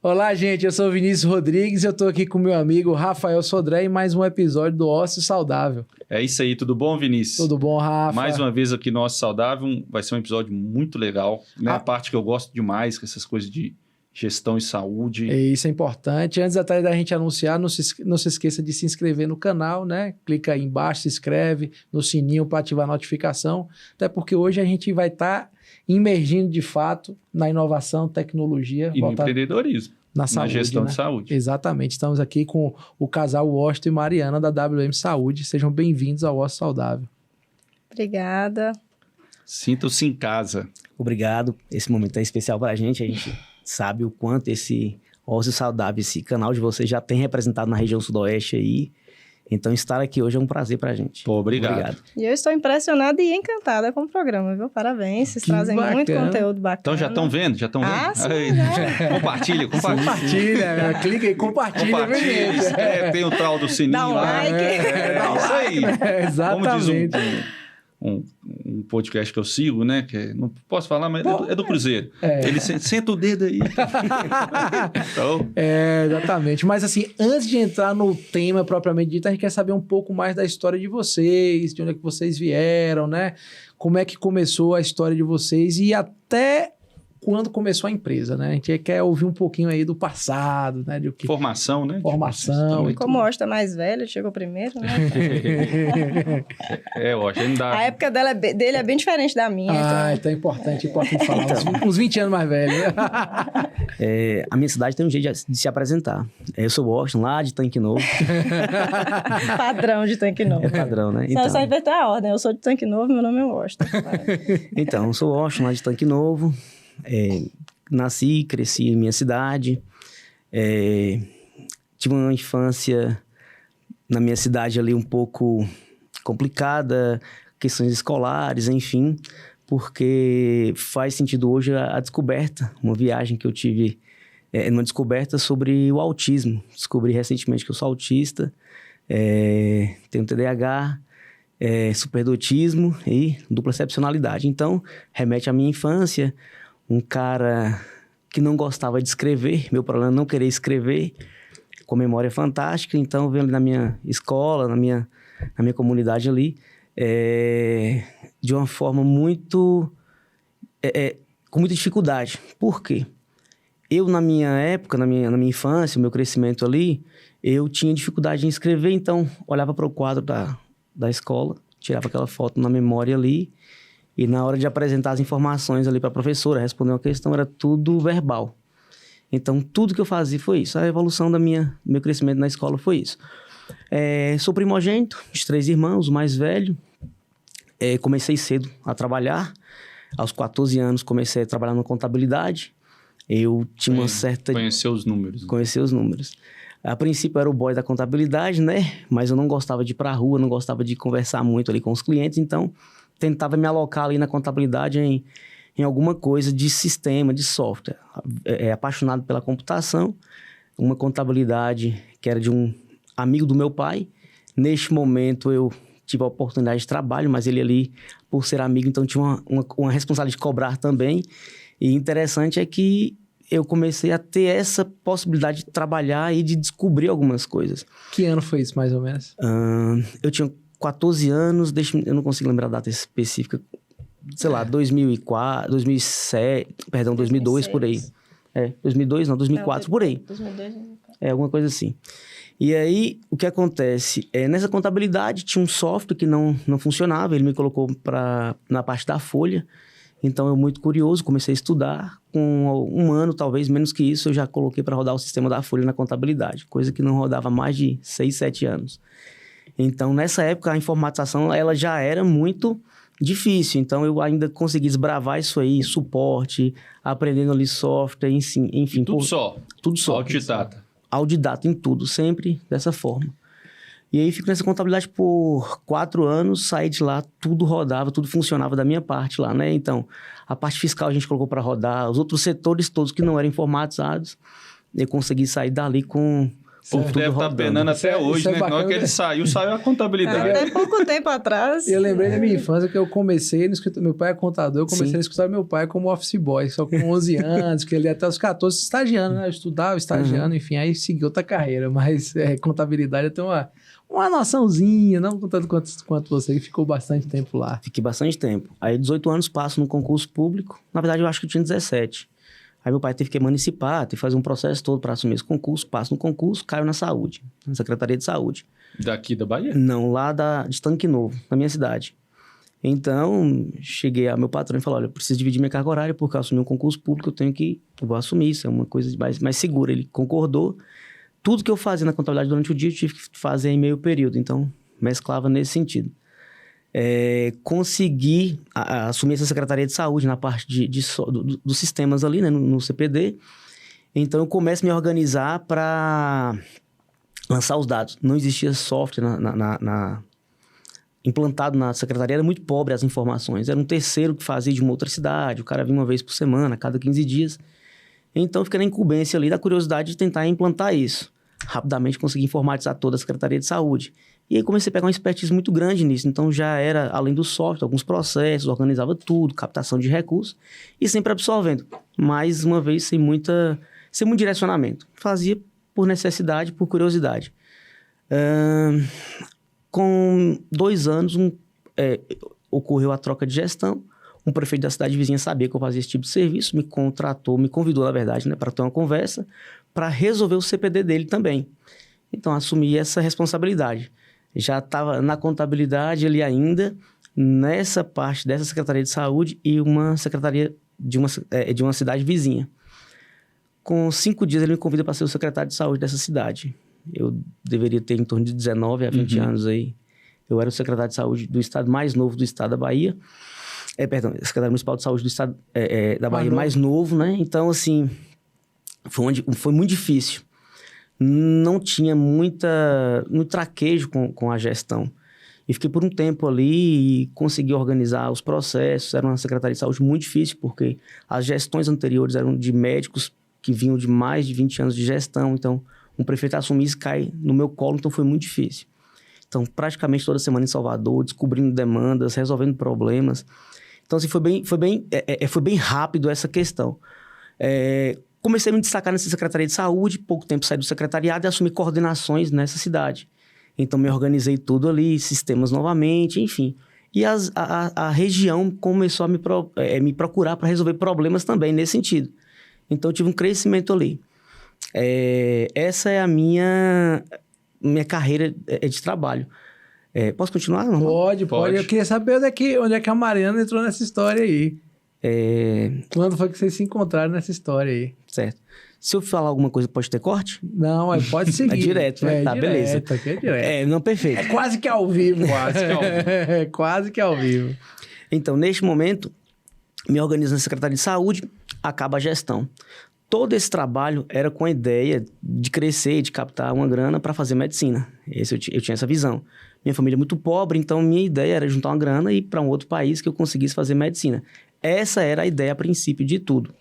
Olá, gente, eu sou o Vinícius Rodrigues e eu tô aqui com meu amigo Rafael Sodré em mais um episódio do Ócio Saudável. É isso aí, tudo bom, Vinícius? Tudo bom, Rafa? Mais uma vez aqui no Ócio Saudável, vai ser um episódio muito legal, né? A parte que eu gosto demais, com essas coisas de gestão e saúde. Isso é importante. Antes até da gente anunciar, não se esqueça de se inscrever no canal, né? Clica aí embaixo, se inscreve no sininho para ativar a notificação, até porque hoje a gente vai estar imergindo de fato na inovação, tecnologia E no empreendedorismo. Na saúde, gestão né? de saúde. Exatamente. Estamos aqui com o casal Washington e Mariana da WM Saúde. Sejam bem-vindos ao Ócio Saudável. Obrigada. Sintam-se em casa. Obrigado. Esse momento é especial para a gente sabe o quanto esse Ócio Saudável, esse canal de vocês já tem representado na região sudoeste aí. Então, estar aqui hoje é um prazer pra gente. Pô, obrigado. E eu estou impressionada e encantada com o programa, viu? Parabéns, vocês trazem muito conteúdo bacana. Então, já estão vendo? Já estão vendo? Ah, sim, já. Compartilha. Compartilha, clica aí, compartilha. Tem o tal do sininho. Dá um like. Dá um like. Exatamente. Como diz um podcast que eu sigo, né? Que não posso falar, mas é do Cruzeiro. Ele senta o dedo aí. Então... exatamente. Mas assim, antes de entrar no tema propriamente dito, a gente quer saber um pouco mais da história de vocês, de onde é que vocês vieram, né? Como é que começou a história de vocês e até quando começou a empresa, né? A gente quer ouvir um pouquinho aí do passado, né? De o que... Formação, né? Formação. Como o Washington é mais velho, chegou primeiro, né? Washington dá. A época dele é bem diferente da minha. Então é importante falar. Uns 20 anos mais velho. A minha cidade tem um jeito de se apresentar. Eu sou o Washington, lá de Tanque Novo. Padrão de Tanque Novo. É padrão, né? Então... Só inverter a ordem. Eu sou de Tanque Novo, meu nome é Washington. Então, eu sou o Washington, lá de Tanque Novo. Nasci, cresci em minha cidade, tive uma infância na minha cidade ali um pouco complicada, questões escolares, enfim, porque faz sentido hoje a descoberta, uma viagem que eu tive, uma descoberta sobre o autismo. Descobri recentemente que eu sou autista, tenho TDAH, superdotismo e dupla excepcionalidade. Então, remete à minha infância. Um cara que não gostava de escrever, meu problema é não querer escrever, com memória fantástica, então venho ali na minha escola, na minha comunidade ali, de uma forma muito... com muita dificuldade. Por quê? Eu, na minha época, na minha infância, meu crescimento ali, eu tinha dificuldade em escrever, então olhava para o quadro da escola, tirava aquela foto na memória ali, e na hora de apresentar as informações ali para a professora, responder uma questão, era tudo verbal. Então, tudo que eu fazia foi isso. A evolução do meu crescimento na escola foi isso. Sou primogênito, de 3 irmãos, o mais velho. Comecei cedo a trabalhar. Aos 14 anos, comecei a trabalhar na contabilidade. Eu tinha uma certa... Conhecer os números. Conhecer os números. A princípio, eu era o boy da contabilidade, né? Mas eu não gostava de ir para a rua, não gostava de conversar muito ali com os clientes, então... tentava me alocar ali na contabilidade em alguma coisa de sistema, de software. Apaixonado pela computação, uma contabilidade que era de um amigo do meu pai. Neste momento eu tive a oportunidade de trabalho, mas ele ali, por ser amigo, então tinha uma responsabilidade de cobrar também. E interessante é que eu comecei a ter essa possibilidade de trabalhar e de descobrir algumas coisas. Que ano foi isso, mais ou menos? Eu tinha 14 anos, eu não consigo lembrar a data específica, sei lá, 2004, 2007, perdão, 2002, por aí. 2002, não, 2004, por aí. 2002, alguma coisa assim. E aí, o que acontece? Nessa contabilidade, tinha um software que não funcionava, ele me colocou na parte da folha, então eu, muito curioso, comecei a estudar. Com um ano, talvez, menos que isso, eu já coloquei para rodar o sistema da folha na contabilidade, coisa que não rodava há mais de 6, 7 anos. Então, nessa época, a informatização ela já era muito difícil. Então, eu ainda consegui desbravar isso aí, suporte, aprendendo ali software, enfim. Tudo só? Tudo só. Autodidata? Autodidata em tudo, sempre dessa forma. E aí, fico nessa contabilidade por 4 anos, saí de lá, tudo rodava, tudo funcionava da minha parte lá, né? Então, a parte fiscal a gente colocou para rodar, os outros setores todos que não eram informatizados, eu consegui sair dali com O povo deve estar penando até hoje, né? Na hora que ele saiu a contabilidade. Até pouco tempo atrás. Eu lembrei da minha infância que eu comecei no escritório. Meu pai é contador, eu comecei no escritório do meu pai como office boy, só com 11 anos, que ele até os 14 estagiando, né? Eu estudava, estagiando, enfim, aí segui outra carreira. Mas contabilidade eu tenho uma noçãozinha, não tanto quanto você, que ficou bastante tempo lá. Fiquei bastante tempo. Aí 18 anos passo no concurso público. Na verdade, eu acho que eu tinha 17. Aí meu pai teve que emancipar, teve que fazer um processo todo para assumir esse concurso. Passo no concurso, caio na saúde, na Secretaria de Saúde. Daqui da Bahia? Não, lá de Tanque Novo, na minha cidade. Então, cheguei a meu patrão e falei, olha, eu preciso dividir minha carga horária porque eu assumi um concurso público, eu vou assumir, isso é uma coisa mais segura. Ele concordou. Tudo que eu fazia na contabilidade durante o dia, eu tive que fazer em meio período. Então, mesclava nesse sentido. Consegui assumir essa Secretaria de Saúde na parte dos sistemas ali, né, no CPD. Então, eu começo a me organizar para lançar os dados. Não existia software implantado na secretaria, era muito pobre as informações. Era um terceiro que fazia de uma outra cidade, o cara vinha uma vez por semana, a cada 15 dias. Então, eu fiquei na incumbência ali da curiosidade de tentar implantar isso. Rapidamente consegui informatizar toda a Secretaria de Saúde. E aí comecei a pegar uma expertise muito grande nisso. Então já era, além do software, alguns processos, organizava tudo, captação de recursos e sempre absorvendo. Mais uma vez, sem muito direcionamento. Fazia por necessidade, por curiosidade. Com 2 anos, ocorreu a troca de gestão. Um prefeito da cidade vizinha sabia que eu fazia esse tipo de serviço, me contratou, me convidou, na verdade, né, para ter uma conversa, para resolver o CPD dele também. Então, assumi essa responsabilidade. Já estava na contabilidade ali ainda, nessa parte dessa Secretaria de Saúde e uma secretaria de uma cidade vizinha. Com 5 dias, ele me convida para ser o secretário de saúde dessa cidade. Eu deveria ter em torno de 19 a 20 anos aí. Eu era o secretário de saúde do estado mais novo do estado da Bahia. Secretário Municipal de Saúde do estado da Bahia mais novo, né? Então, assim, foi muito difícil. Não tinha muito traquejo com a gestão. E fiquei por um tempo ali e consegui organizar os processos. Era uma secretaria de saúde muito difícil, porque as gestões anteriores eram de médicos que vinham de mais de 20 anos de gestão. Então, um prefeito assumir isso cai no meu colo, então foi muito difícil. Então, praticamente toda semana em Salvador, descobrindo demandas, resolvendo problemas. Então, assim, foi bem rápido essa questão. Comecei a me destacar nessa Secretaria de Saúde, pouco tempo saí do secretariado e assumi coordenações nessa cidade. Então, me organizei tudo ali, sistemas novamente, enfim. E a região começou a me procurar para resolver problemas também nesse sentido. Então, eu tive um crescimento ali. Essa é a minha carreira de trabalho. Posso continuar? Não? Pode. Eu queria saber onde é que a Mariana entrou nessa história aí. Quando foi que vocês se encontraram nessa história aí? Certo. Se eu falar alguma coisa, pode ter corte? Não, mas pode seguir. É direto, né? Tá, direto, beleza. Aqui é direto. Não, perfeito. É quase que ao vivo. Quase que ao vivo. Então, neste momento, me organizo na Secretaria de Saúde, acaba a gestão. Todo esse trabalho era com a ideia de crescer, de captar uma grana para fazer medicina. Eu tinha essa visão. Minha família é muito pobre, então minha ideia era juntar uma grana e ir para um outro país que eu conseguisse fazer medicina. Essa era a ideia a princípio de tudo.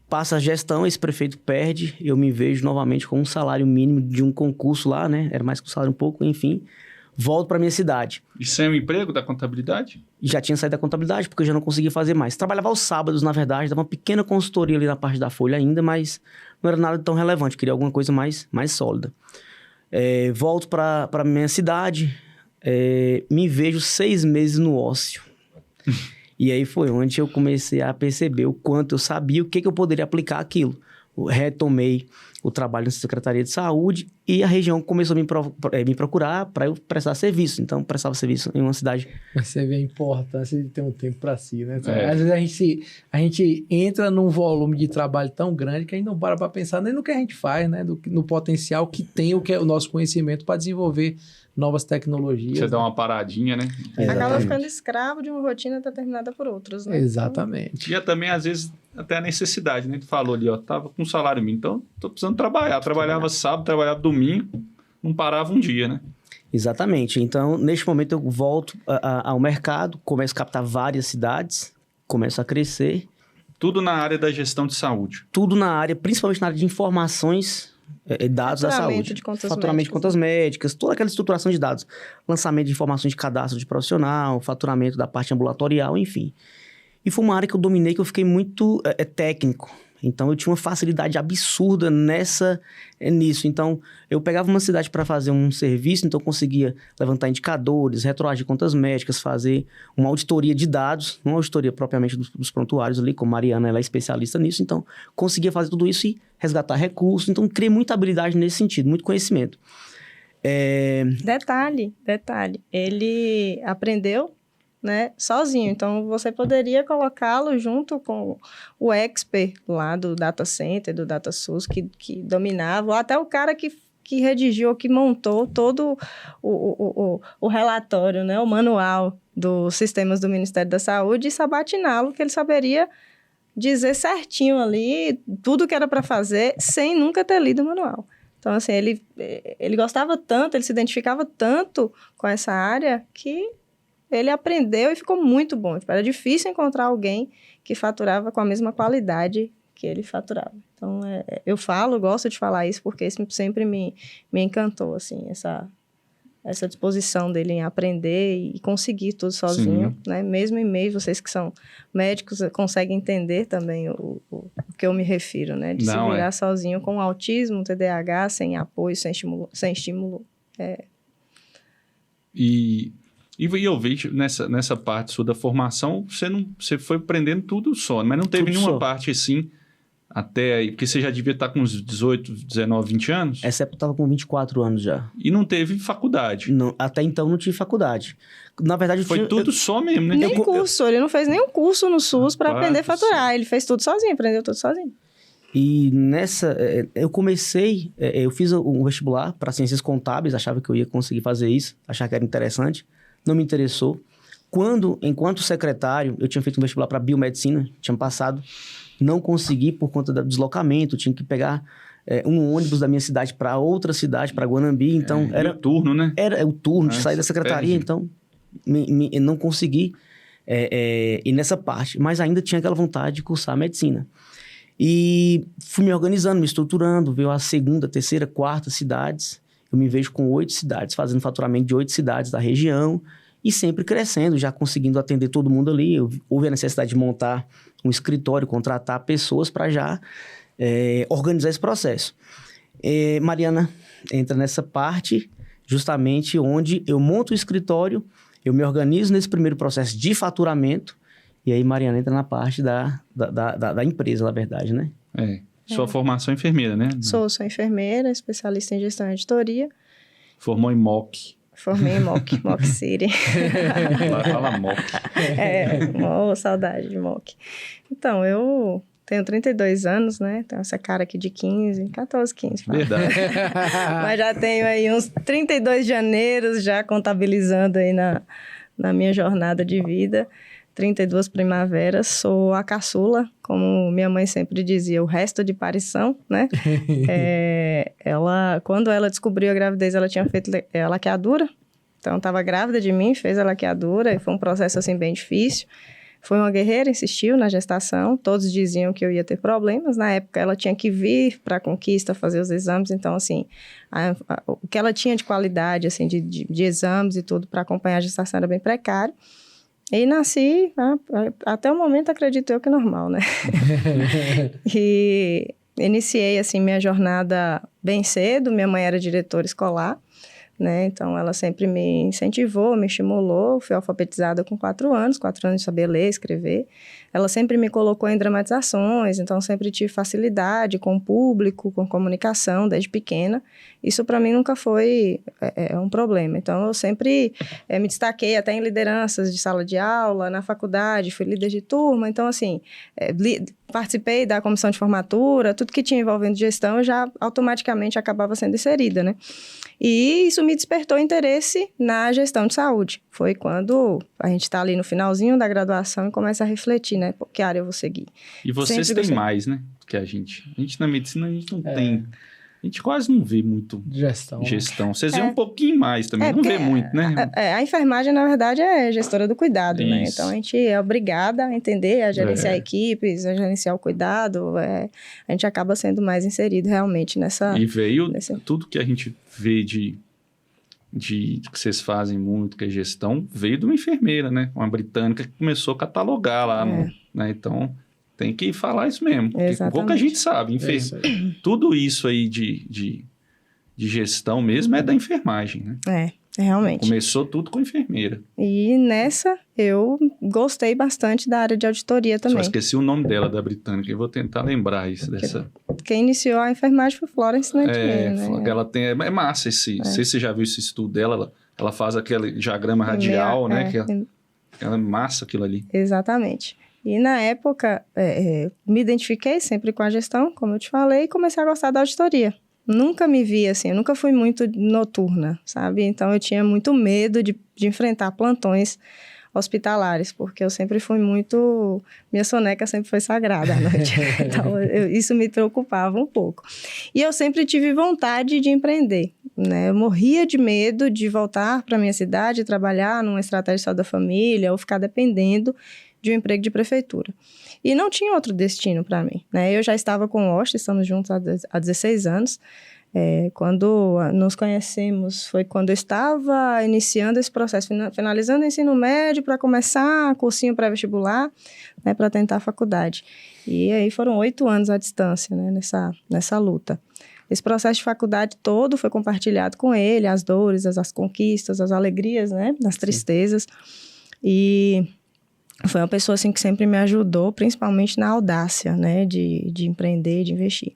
Passa a gestão, esse prefeito perde, eu me vejo novamente com um salário mínimo de um concurso lá, né? Era mais que um salário um pouco, enfim. Volto para minha cidade. E sem o emprego da contabilidade? Já tinha saído da contabilidade, porque eu já não conseguia fazer mais. Trabalhava aos sábados, na verdade, dava uma pequena consultoria ali na parte da Folha ainda, mas não era nada tão relevante, queria alguma coisa mais sólida. Volto para minha cidade, me vejo 6 meses no ócio. E aí foi onde eu comecei a perceber o quanto eu sabia, o que eu poderia aplicar aquilo. Retomei o trabalho na Secretaria de Saúde e a região começou a me procurar para eu prestar serviço. Então, prestava serviço em uma cidade. Mas você vê a importância de ter um tempo para si, né? Às vezes a gente entra num volume de trabalho tão grande que a gente não para pensar nem no que a gente faz, né? No potencial que tem o nosso conhecimento para desenvolver novas tecnologias. Você dá uma paradinha, né? Acaba ficando escravo de uma rotina determinada por outros, né? Exatamente. E também, às vezes, até a necessidade, né? Tu falou ali, tava com salário mínimo, então tô precisando trabalhar. Trabalhava sábado, trabalhava domingo, não parava um dia, né? Exatamente. Então, neste momento, eu volto ao mercado, começo a captar várias cidades, começo a crescer Tudo na área da gestão de saúde. Tudo na área, principalmente na área de informações, dados da saúde. Faturamento de contas médicas, toda aquela estruturação de dados. Lançamento de informações de cadastro de profissional, faturamento da parte ambulatorial, enfim. E foi uma área que eu dominei, que eu fiquei muito técnico. Então, eu tinha uma facilidade absurda nisso. Então, eu pegava uma cidade para fazer um serviço, então eu conseguia levantar indicadores, retroagir contas médicas, fazer uma auditoria de dados, não uma auditoria propriamente dos prontuários ali, como a Mariana, ela é especialista nisso, então conseguia fazer tudo isso e resgatar recursos. Então, criei muita habilidade nesse sentido, muito conhecimento. Detalhe, ele aprendeu, né, sozinho. Então, você poderia colocá-lo junto com o expert lá do data center, do DataSUS, que dominava, ou até o cara que redigiu, que montou todo o relatório, né, o manual dos sistemas do Ministério da Saúde, e sabatiná-lo, que ele saberia dizer certinho ali tudo que era para fazer, sem nunca ter lido o manual. Então, assim, ele gostava tanto, ele se identificava tanto com essa área, que ele aprendeu e ficou muito bom. Era difícil encontrar alguém que faturava com a mesma qualidade que ele faturava. Então, eu gosto de falar isso, porque isso sempre me encantou, assim, essa disposição dele em aprender e conseguir tudo sozinho, né? Mesmo em meio, vocês que são médicos conseguem entender também o que eu me refiro, né? De se virar sozinho com autismo, TDAH, sem apoio, sem estímulo. E eu vejo nessa parte sua da formação, você foi aprendendo tudo só, mas não teve Tudo nenhuma só. parte assim, até aí, porque você já devia estar com uns 18, 19, 20 anos, Essa época eu estava com 24 anos já. e não teve faculdade. Não, até então não tive faculdade. Na verdade, Foi tudo só mesmo, né? Nem curso, ele não fez nenhum curso no SUS para Rapaz aprender a do faturar. Ele fez tudo sozinho, aprendeu tudo sozinho. E eu comecei, eu fiz um vestibular para ciências contábeis, achava que eu ia conseguir fazer isso, achava que era interessante, não me interessou. Enquanto secretário, eu tinha feito um vestibular para biomedicina, tinha passado, não consegui por conta do deslocamento, tinha que pegar um ônibus da minha cidade para outra cidade, para Guanambi, então Era turno, né? Era o turno de sair da secretaria, perde. então não consegui ir nessa parte, mas ainda tinha aquela vontade de cursar medicina. E fui me organizando, me estruturando, veio a segunda, terceira, quarta cidades. Eu me vejo com 8 cidades, fazendo faturamento de 8 cidades da região e sempre crescendo, já conseguindo atender todo mundo ali. Houve a necessidade de montar um escritório, contratar pessoas para já organizar esse processo. Mariana entra nessa parte justamente onde eu monto o escritório, eu me organizo nesse primeiro processo de faturamento, e aí Mariana entra na parte da empresa, na verdade, né? Sua formação é enfermeira, né? Sou enfermeira, especialista em gestão e editoria. Formou em MOC. Formei em Moc City. Fala MOC. Saudade de Moc. Então, eu tenho 32 anos, né? Tenho essa cara aqui de 14, 15. Verdade. Mas já tenho aí uns 32 janeiros já contabilizando aí na minha jornada de vida. 32 primaveras, sou a caçula, como minha mãe sempre dizia, o resto de parição, né? Quando ela descobriu a gravidez, ela tinha feito laqueadura, então estava grávida de mim, fez a laqueadura, e foi um processo assim bem difícil. Foi uma guerreira, insistiu na gestação, todos diziam que eu ia ter problemas, na época ela tinha que vir para a Conquista fazer os exames, então assim, o que ela tinha de qualidade, assim, de exames e tudo para acompanhar a gestação era bem precário. E nasci, até o momento, acredito eu que é normal, né? E iniciei, assim, minha jornada bem cedo. Minha mãe era diretora escolar, né? Então, ela sempre me incentivou, me estimulou. Fui alfabetizada com 4 anos de saber ler, escrever. Ela sempre me colocou em dramatizações, então sempre tive facilidade com o público, com comunicação, desde pequena. Isso para mim nunca foi um problema. Então eu sempre me destaquei até em lideranças de sala de aula, na faculdade, fui líder de turma. Então assim, participei da comissão de formatura, tudo que tinha envolvendo gestão eu já automaticamente acabava sendo inserida, né? E isso me despertou interesse na gestão de saúde. Foi quando a gente está ali no finalzinho da graduação e começa a refletir, né? Por que área eu vou seguir? E vocês têm mais, né? Que a gente. A gente na medicina, a gente não tem a gente quase não vê muito Gestão. Vocês vêem um pouquinho mais também, não vê muito, né? A enfermagem, na verdade, é gestora do cuidado, né? Isso. Então, a gente é obrigada a entender, a gerenciar equipes, a gerenciar o cuidado. A gente acaba sendo mais inserido realmente nessa... E veio tudo que a gente vê de que vocês fazem muito, que é gestão, veio de uma enfermeira, né? Uma britânica que começou a catalogar lá, né? Então, tem que falar isso mesmo. Porque pouca gente sabe. Tudo isso aí de gestão mesmo é da enfermagem, né? Realmente. Começou tudo com enfermeira. E nessa, eu gostei bastante da área de auditoria também. Só esqueci o nome dela, da britânica. Eu vou tentar lembrar isso dessa... Quem iniciou a enfermagem foi Florence Nightingale, né? Ela tem... É massa esse... Não sei se você já viu esse estudo dela. Ela faz aquele diagrama radial, né? Ela é massa aquilo ali. Exatamente. E na época, me identifiquei sempre com a gestão, como eu te falei, e comecei a gostar da auditoria. Nunca me vi assim, eu nunca fui muito noturna, sabe? Então, eu tinha muito medo de enfrentar plantões hospitalares, porque eu sempre fui muito... Minha soneca sempre foi sagrada à noite. Então, isso me preocupava um pouco. E eu sempre tive vontade de empreender, né? Eu morria de medo de voltar para a minha cidade, trabalhar numa estratégia só da família, ou ficar dependendo de um emprego de prefeitura. E não tinha outro destino para mim, né? Eu já estava com o Osh, estamos juntos há 16 anos. Quando nos conhecemos foi quando eu estava iniciando esse processo, finalizando o ensino médio para começar cursinho pré-vestibular, né, para tentar a faculdade. E aí foram 8 anos à distância, né, nessa luta. Esse processo de faculdade todo foi compartilhado com ele, as dores, as conquistas, as alegrias, né, as tristezas. E... foi uma pessoa, assim, que sempre me ajudou, principalmente na audácia, né, de empreender, de investir.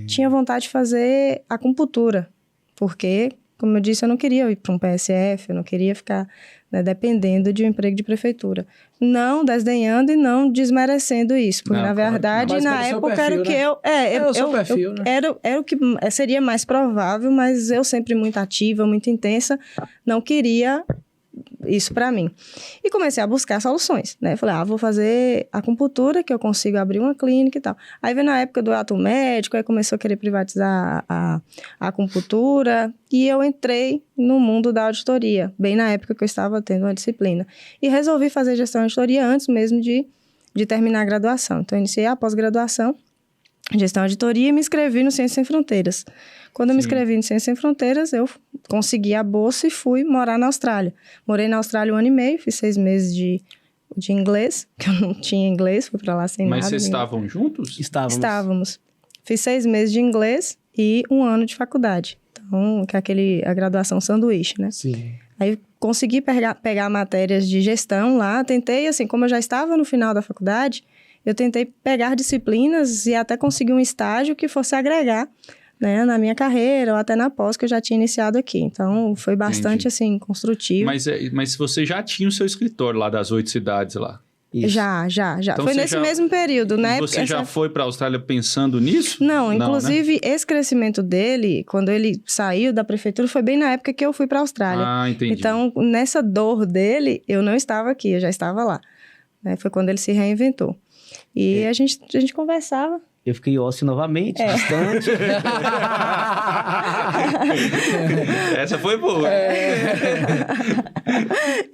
Tinha vontade de fazer acupuntura, porque, como eu disse, eu não queria ir para um PSF, eu não queria ficar, né, dependendo de um emprego de prefeitura. Não desdenhando e não desmerecendo isso, porque, na verdade, na época era o que eu... Era o que seria mais provável, mas eu sempre muito ativa, muito intensa, não queria... isso para mim. E comecei a buscar soluções, né? Falei, vou fazer acupuntura, que eu consigo abrir uma clínica e tal. Aí veio na época do ato médico, aí começou a querer privatizar a acupuntura, e eu entrei no mundo da auditoria, bem na época que eu estava tendo uma disciplina. E resolvi fazer gestão de auditoria antes mesmo de terminar a graduação. Então, eu iniciei a pós-graduação, gestão de auditoria, e me inscrevi no Ciências Sem Fronteiras. Quando eu me inscrevi no Ciências Sem Fronteiras, eu consegui a bolsa e fui morar na Austrália. Morei na Austrália 1 ano e meio, fiz 6 meses de inglês, que eu não tinha inglês, fui pra lá sem nada. Mas vocês estavam juntos? Estávamos. Fiz 6 meses de inglês e 1 ano de faculdade. Então, que é a graduação sanduíche, né? Sim. Aí consegui pegar matérias de gestão lá, tentei, assim, como eu já estava no final da faculdade, eu tentei pegar disciplinas e até conseguir um estágio que fosse agregar, né, na minha carreira ou até na pós que eu já tinha iniciado aqui. Então, foi bastante, assim, construtivo. Mas você já tinha o seu escritório lá das 8 cidades lá? Isso. Já. Então, foi nesse mesmo período, né? E você já foi para a Austrália pensando nisso? Não, inclusive, né? Esse crescimento dele, quando ele saiu da prefeitura, foi bem na época que eu fui para a Austrália. Entendi. Então, nessa dor dele, eu não estava aqui, eu já estava lá. Né? Foi quando ele se reinventou. E a gente conversava. Eu fiquei ósseo novamente, distante. Essa foi boa.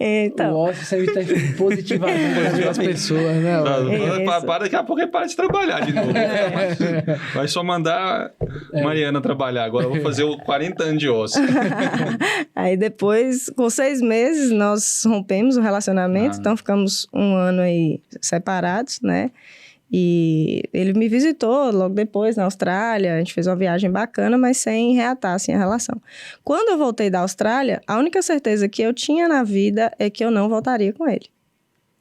Então. O ócio sempre está positivamente as pessoas, né? Daqui a pouco ele para de trabalhar de novo. Vai só mandar Mariana trabalhar. Agora eu vou fazer 40 anos de ócio. Aí depois, com 6 meses, nós rompemos o relacionamento. Então ficamos 1 ano aí separados, né? E ele me visitou logo depois na Austrália, a gente fez uma viagem bacana, mas sem reatar assim, a relação. Quando eu voltei da Austrália, a única certeza que eu tinha na vida é que eu não voltaria com ele.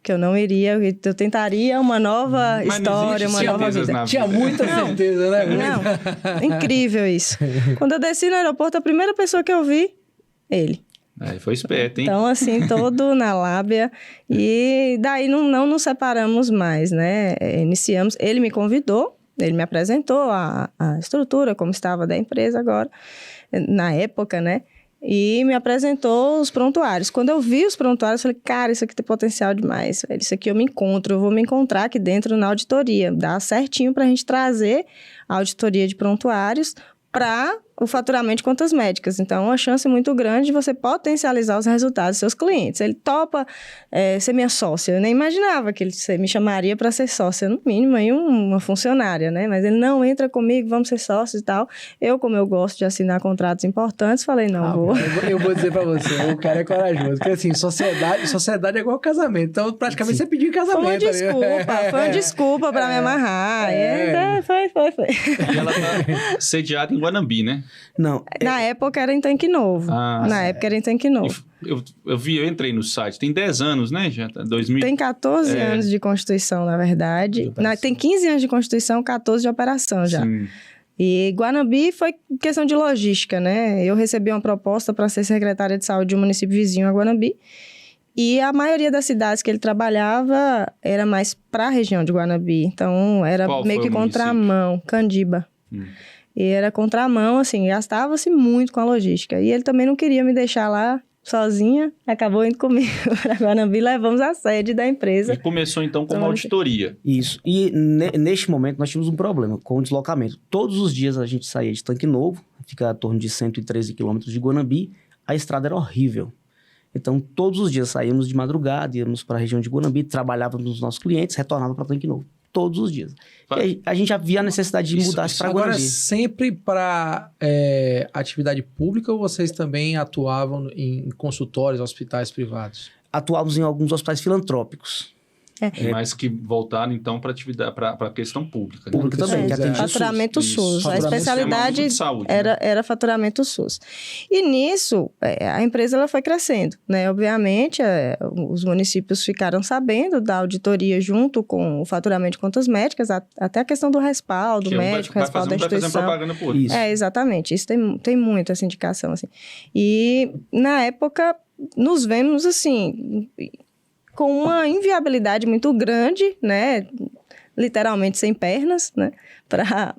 Que eu não iria, eu tentaria uma nova história, uma nova vida. Tinha muita certeza, né? Não, incrível isso. Quando eu desci no aeroporto, a primeira pessoa que eu vi, ele. Foi esperto, hein? Então, assim, todo na lábia. E daí não nos separamos mais, né? Iniciamos, ele me convidou, ele me apresentou a estrutura, como estava da empresa agora, na época, né? E me apresentou os prontuários. Quando eu vi os prontuários, eu falei, cara, isso aqui tem potencial demais. Isso aqui eu vou me encontrar aqui dentro na auditoria. Dá certinho pra gente trazer a auditoria de prontuários para o faturamento de contas médicas. Então, é uma chance muito grande de você potencializar os resultados dos seus clientes. Ele topa ser minha sócia. Eu nem imaginava que ele me chamaria para ser sócia, no mínimo, aí uma funcionária, né? Mas ele, não, entra comigo, vamos ser sócios e tal. Eu, como eu gosto de assinar contratos importantes, falei, não, vou... Eu vou dizer para você, o cara é corajoso. Porque, assim, sociedade é igual casamento. Então, praticamente, você pediu em casamento. Foi uma desculpa para me amarrar. Foi. E ela tá sediada em Guanambi, né? Não. Na época era em Tanque Novo. Época era em Tanque Novo. Eu entrei no site, tem 10 anos, né? Já tá 2000... Tem 14 anos de Constituição, na verdade. Tem 15 anos de Constituição, 14 de operação já. Sim. E Guanambi foi questão de logística, né? Eu recebi uma proposta para ser secretária de saúde de um município vizinho a Guanambi. E a maioria das cidades que ele trabalhava era mais para a região de Guanambi. Então, era meio que contramão, Candiba. E era contramão, assim, gastava-se muito com a logística. E ele também não queria me deixar lá sozinha, acabou indo comigo para Guanambi, levamos a sede da empresa. E começou, então, com uma auditoria. Isso. E neste momento, nós tínhamos um problema com o deslocamento. Todos os dias a gente saía de Tanque Novo, fica a torno de 113 quilômetros de Guanambi, a estrada era horrível. Então, todos os dias saíamos de madrugada, íamos para a região de Guanambi, trabalhávamos com os nossos clientes, retornávamos para Tanque Novo. Todos os dias. E a gente já via a necessidade de mudar para Guanambi. Agora, sempre para atividade pública ou vocês também atuavam em consultórios, hospitais privados? Atuávamos em alguns hospitais filantrópicos. Mas que voltaram, então, para atividade, para a questão pública. Pública também, que atendia faturamento SUS. Faturamento A especialidade saúde, era faturamento SUS. E nisso, a empresa ela foi crescendo, né? Obviamente, os municípios ficaram sabendo da auditoria junto com o faturamento de contas médicas, até a questão do respaldo médico, respaldo da instituição. Vai fazendo propaganda por isso. Exatamente. Isso tem muita essa indicação, assim. E, na época, nos vemos, assim... com uma inviabilidade muito grande, né? Literalmente sem pernas, né?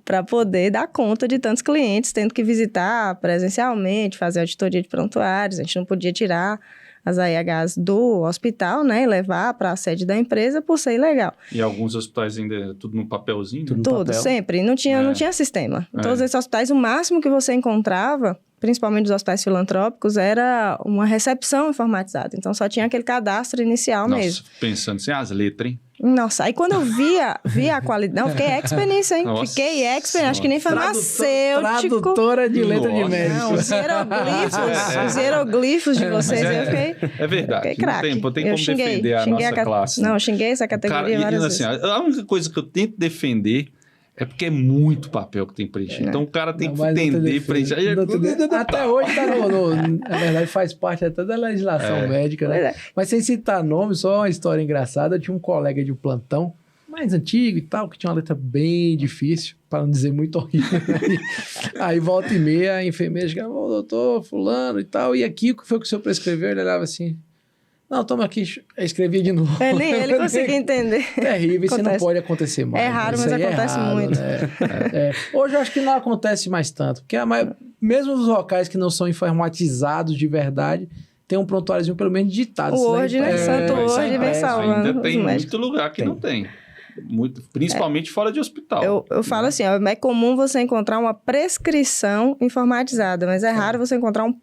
Para poder dar conta de tantos clientes, tendo que visitar presencialmente, fazer auditoria de prontuários. A gente não podia tirar as AIHs do hospital, né? E levar para a sede da empresa por ser ilegal. E alguns hospitais ainda tudo no papelzinho? Tudo, sempre. Não tinha sistema. Em todos esses hospitais, o máximo que você encontrava, principalmente os hospitais filantrópicos, era uma recepção informatizada. Então, só tinha aquele cadastro inicial mesmo. Pensando assim, as letras, hein? Nossa, aí quando eu via a qualidade... Não, fiquei expert nisso, hein? Nossa, fiquei expert, acho que nem farmacêutico. Tradutora de letra de médico. Não, os hieroglifos de vocês, eu fiquei... É verdade, fiquei craque. Tem como defender a nossa classe. Não, eu xinguei essa categoria várias vezes. A única coisa que eu tento defender é porque é muito papel que tem que preencher. Então, o cara tem que entender, preencher. Até hoje tá na verdade, faz parte até da legislação médica, né? Mas sem citar nome, só uma história engraçada. Eu tinha um colega de plantão, mais antigo e tal, que tinha uma letra bem difícil, para não dizer muito horrível. Aí, volta e meia, a enfermeira chegava, ô, doutor, fulano e tal. E aqui, o que foi que o senhor prescreveu? Ele olhava assim... Não, toma aqui, escrevia de novo. Nem ele conseguia entender. Terrível, isso não pode acontecer mais. É raro, mas acontece muito. Né? Hoje eu acho que não acontece mais tanto, porque mesmo os locais que não são informatizados de verdade, tem um prontuáriozinho pelo menos digitado. O Word, né? Santo Word vem salvando. Ainda tem muito lugar que não tem. Muito, principalmente fora de hospital. Eu falo assim, é comum você encontrar uma prescrição informatizada, mas é raro você encontrar um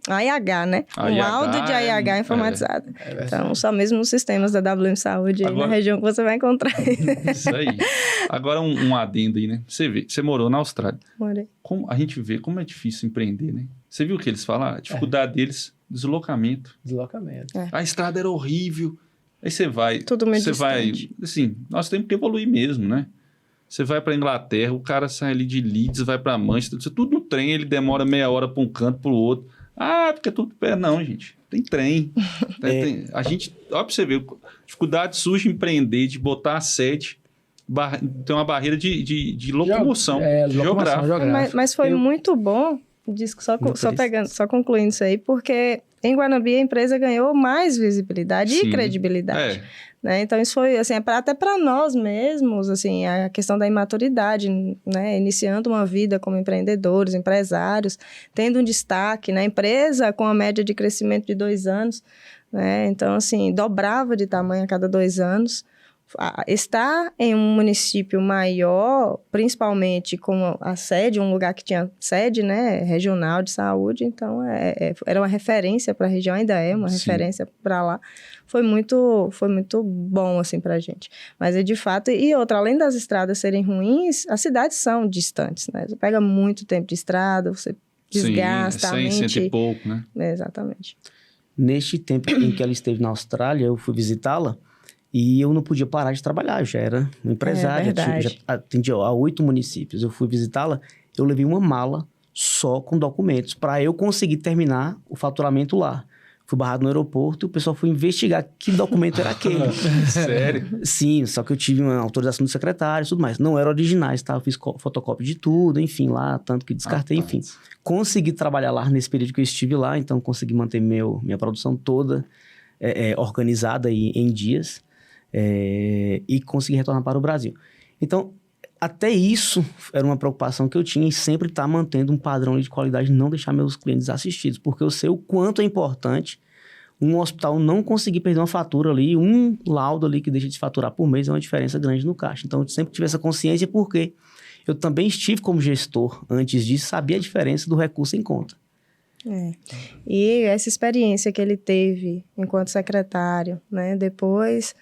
AIH, né? Um laudo de AIH informatizado. Então, só mesmo nos sistemas da WM Saúde, agora, aí na região que você vai encontrar. Isso aí. Agora, um adendo aí, né? Você vê, você morou na Austrália. Morei. A gente vê como é difícil empreender, né? Você viu o que eles falaram? A dificuldade deles, deslocamento. A estrada era horrível. Aí você vai... Tudo muito distante. Assim, nós temos que evoluir mesmo, né? Você vai para Inglaterra, o cara sai ali de Leeds, vai para Manchester, tudo no trem, ele demora meia hora para um canto, para o outro. Porque é tudo pé. Não, gente. Tem trem. A gente... Olha para você ver, dificuldade surge empreender, de botar a sede, tem uma barreira de locomoção geográfica. Mas foi muito bom, só concluindo isso aí, porque... Em Guanambi, a empresa ganhou mais visibilidade e credibilidade. Né? Então, isso foi, assim, até para nós mesmos, assim, a questão da imaturidade, né? Iniciando uma vida como empreendedores, empresários, tendo um destaque na empresa com a média de crescimento de 2 anos. Né? Então, assim, dobrava de tamanho a cada 2 anos. estar em um município maior, principalmente com a sede, um lugar que tinha sede, né, regional de saúde, então era uma referência para a região, ainda é uma referência para lá. Foi muito bom, assim, para a gente. Mas de fato, e outra, além das estradas serem ruins, as cidades são distantes, né? Você pega muito tempo de estrada, você desgasta a mente. 100 e pouco, né? Exatamente. Neste tempo em que ela esteve na Austrália, eu fui visitá-la e eu não podia parar de trabalhar. Eu já era um empresário, já atendia a 8 municípios. Eu fui visitá-la, eu levei uma mala só com documentos para eu conseguir terminar o faturamento lá. Fui barrado no aeroporto e o pessoal foi investigar que documento era aquele. Sério? Sim, só que eu tive uma autorização do secretário e tudo mais. Não eram originais, tá? Eu fiz fotocópia de tudo, enfim, lá, tanto que descartei, enfim. Consegui trabalhar lá nesse período que eu estive lá, então consegui manter minha produção toda organizada em dias e consegui retornar para o Brasil. Então, até isso era uma preocupação que eu tinha em sempre estar mantendo um padrão de qualidade, não deixar meus clientes assistidos, porque eu sei o quanto é importante um hospital não conseguir perder uma fatura ali, um laudo ali que deixa de faturar por mês é uma diferença grande no caixa. Então, eu sempre tive essa consciência porque eu também estive como gestor antes disso, sabia a diferença do recurso em conta. E essa experiência que ele teve enquanto secretário, né, depois